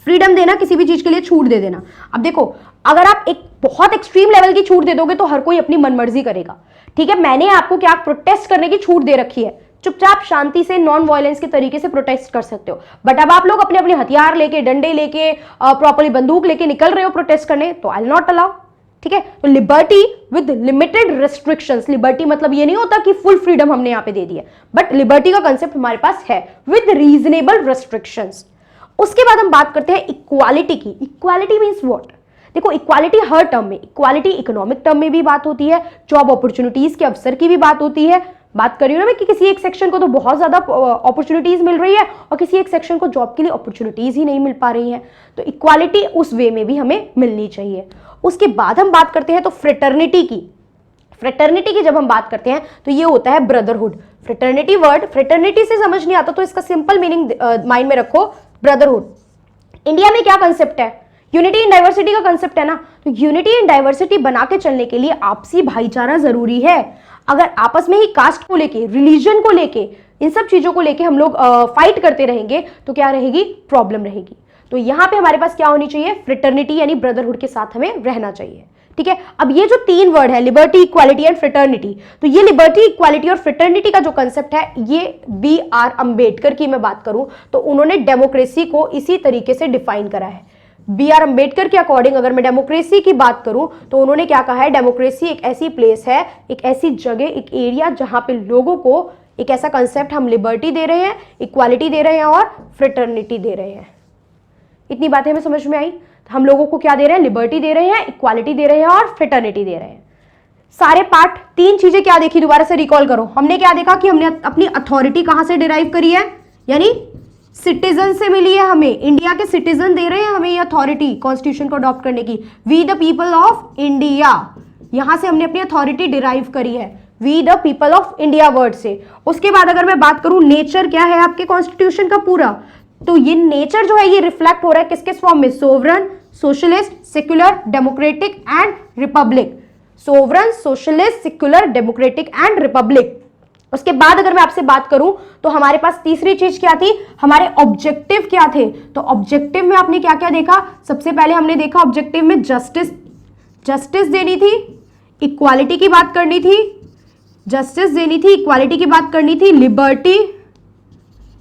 फ्रीडम देना, किसी भी चीज के लिए छूट दे देना। अब देखो, अगर आप एक बहुत एक्सट्रीम लेवल की छूट दे दोगे तो हर कोई अपनी मनमर्जी करेगा। ठीक है, मैंने आपको क्या प्रोटेस्ट करने की छूट दे रखी है, चुपचाप शांति से नॉन वायलेंस के तरीके से प्रोटेस्ट कर सकते हो। बट अब आप लोग अपने अपने हथियार लेके, डंडे लेके, प्रॉपर्ली बंदूक लेके निकल रहे हो प्रोटेस्ट करने, तो आई विल नॉट अलाउ। ठीक है, तो liberty with limited restrictions. Liberty मतलब ये नहीं होता कि फुल फ्रीडम हमने यहां पे दे दी है, बट लिबर्टी का कंसेप्ट हमारे पास है विद रीजनेबल रिस्ट्रिक्शंस। उसके बाद हम बात करते हैं इक्वालिटी की। Equality means what? देखो, इक्वालिटी हर टर्म में, इक्वालिटी इकोनॉमिक टर्म में भी बात होती है, जॉब अपॉर्चुनिटीज के अवसर की भी बात होती है। बात कर रही हूं ना मैं कि किसी एक सेक्शन को तो बहुत ज्यादा अपॉर्चुनिटीज मिल रही है और किसी एक सेक्शन को जॉब के लिए अपॉर्चुनिटीज ही नहीं मिल पा रही है। तो इक्वालिटी उस वे में भी हमें मिलनी चाहिए। उसके बाद हम बात करते हैं तो फ्रेटर्निटी की। फ्रेटर्निटी की जब हम बात करते हैं तो ये होता है ब्रदरहुड। फ्रेटर्निटी वर्ड, फ्रेटर्निटी से समझ नहीं आता तो इसका सिंपल मीनिंग माइंड में रखो, ब्रदरहुड। इंडिया में क्या कंसेप्ट है? यूनिटी इन डाइवर्सिटी का कंसेप्ट है ना। तो यूनिटी इन डाइवर्सिटी बना के चलने के लिए आपसी भाईचारा जरूरी है। अगर आपस में ही कास्ट को लेके, रिलीजन को लेके, इन सब चीजों को लेके हम लोग फाइट करते रहेंगे तो क्या रहेगी? प्रॉब्लम रहेगी। तो यहां पे हमारे पास क्या होनी चाहिए? फ्रेटर्निटी यानी ब्रदरहुड के साथ हमें रहना चाहिए। ठीक है, अब ये जो 3 वर्ड है, लिबर्टी, इक्वालिटी एंड फ्रेटर्निटी, तो ये लिबर्टी, इक्वालिटी और फ्रेटर्निटी का जो कंसेप्ट है, ये B.R. अंबेडकर की मैं बात करूं तो उन्होंने डेमोक्रेसी को इसी तरीके से डिफाइन करा है। B.R. अंबेडकर के अकॉर्डिंग अगर मैं डेमोक्रेसी की बात करूं तो उन्होंने क्या कहा है? डेमोक्रेसी एक ऐसी प्लेस है, एक ऐसी जगह, एक एरिया जहां पे लोगों को एक ऐसा कंसेप्ट, हम लिबर्टी दे रहे हैं, इक्वालिटी दे रहे हैं और फ्रेटर्निटी दे रहे हैं। इतनी बातें हमें समझ में आई? हम लोगों को क्या दे रहे हैं? लिबर्टी दे रहे हैं, इक्वालिटी दे रहे हैं और फ्रेटर्निटी दे रहे हैं। सारे पार्ट, 3 चीजें क्या देखी, दोबारा से रिकॉल करो। हमने क्या देखा कि हमने अपनी अथॉरिटी कहां से डिराइव करी है, यानी सिटीजन से मिली है हमें। इंडिया के सिटीजन दे रहे हैं हमें ये अथॉरिटी कॉन्स्टिट्यूशन को अडॉप्ट करने की। We the people of India, यहां से हमने अपनी अथॉरिटी डिराइव करी है, we the people of India word से। उसके बाद अगर मैं बात करूं नेचर क्या है आपके कॉन्स्टिट्यूशन का पूरा, तो ये नेचर जो है ये रिफ्लेक्ट हो रहा है किस फॉर्म में? Sovereign, socialist, secular, democratic and Republic. Sovereign, socialist, secular, democratic and Republic. उसके बाद अगर मैं आपसे बात करूं तो हमारे पास तीसरी चीज क्या थी? हमारे ऑब्जेक्टिव क्या थे? तो ऑब्जेक्टिव में आपने क्या क्या देखा? सबसे पहले हमने देखा ऑब्जेक्टिव में जस्टिस, जस्टिस देनी थी, इक्वालिटी की बात करनी थी, जस्टिस देनी थी, इक्वालिटी की बात करनी थी, liberty,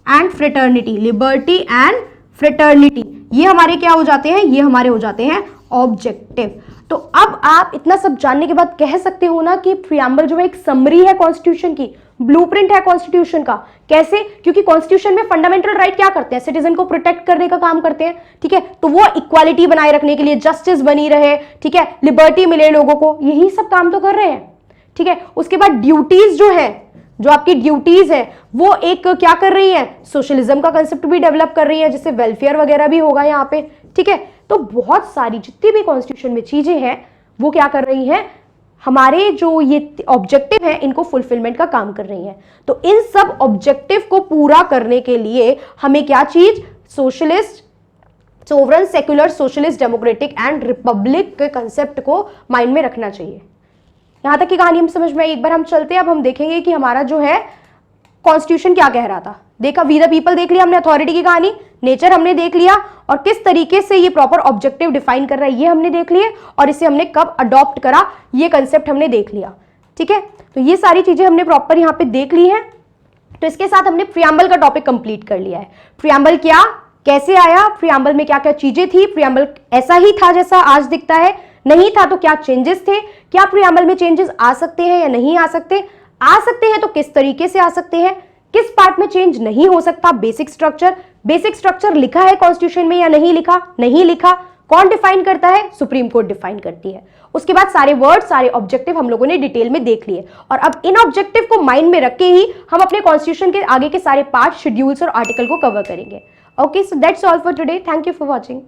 and fraternity, liberty and fraternity, ये हमारे क्या हो जाते हैं, ये हमारे हो जाते हैं ऑब्जेक्टिव। तो अब आप इतना सब जानने के बाद कह सकते हो ना कि प्रियम्बल जो है एक समरी है कॉन्स्टिट्यूशन की, ब्लूप्रिंट है कॉन्स्टिट्यूशन का। कैसे? क्योंकि कॉन्स्टिट्यूशन में फंडामेंटल राइट क्या करते हैं, सिटीजन को प्रोटेक्ट करने का काम करते हैं, ठीक है। तो वो इक्वालिटी बनाए रखने के लिए, जस्टिस बनी रहे, ठीक है, लिबर्टी मिले लोगों को, यही सब काम तो कर रहे हैं, ठीक है। उसके बाद ड्यूटीज जो है, जो आपकी ड्यूटीज है वो एक क्या कर रही है, सोशलिज्म का कंसेप्ट भी डेवलप कर रही है, जिससे वेलफेयर वगैरह भी होगा यहाँ पे, ठीक है। तो बहुत सारी जितनी भी कॉन्स्टिट्यूशन में चीजें हैं वो क्या कर रही हैं, हमारे जो ये ऑब्जेक्टिव है इनको फुलफिलमेंट का काम कर रही हैं। तो इन सब ऑब्जेक्टिव को पूरा करने के लिए हमें क्या चीज, socialist, sovereign, secular, socialist, democratic and Republic के कंसेप्ट को माइंड में रखना चाहिए। यहां तक की कहानी हम समझ में आई। एक बार हम चलते हैं, अब हम देखेंगे कि हमारा जो है कॉन्स्टिट्यूशन क्या कह रहा था। देखा, वी द पीपल देख लिया हमने, अथॉरिटी की कहानी, नेचर हमने देख लिया, और किस तरीके से ये प्रॉपर ऑब्जेक्टिव डिफाइन कर रहा है ये हमने देख लिए, और इसे हमने कब अडॉप्ट करा ये कंसेप्ट हमने देख लिया, ठीक है। तो ये सारी चीजें हमने प्रॉपर यहां पे देख ली हैं। तो इसके साथ हमने प्रियम्बल का टॉपिक कंप्लीट कर लिया है। प्रियम्बल क्या, कैसे आया, प्रियम्बल में क्या क्या चीजें थी, प्रियम्बल ऐसा ही था जैसा आज दिखता है, नहीं था तो क्या चेंजेस थे, क्या प्रियम्बल में चेंजेस आ सकते हैं या नहीं आ सकते, आ सकते हैं तो किस तरीके से आ सकते हैं, किस पार्ट में चेंज नहीं हो सकता, बेसिक स्ट्रक्चर लिखा है कॉन्स्टिट्यूशन में या नहीं लिखा, नहीं लिखा, कौन डिफाइन करता है, सुप्रीम कोर्ट डिफाइन करती है। उसके बाद सारे वर्ड, सारे ऑब्जेक्टिव हम लोगों ने डिटेल में देख लिए, और अब इन ऑब्जेक्टिव को माइंड में रख के ही हम अपने कॉन्स्टिट्यूशन के आगे के सारे पार्ट, शेड्यूल्स और आर्टिकल को कवर करेंगे। Okay, so that's all for today, thank you for watching.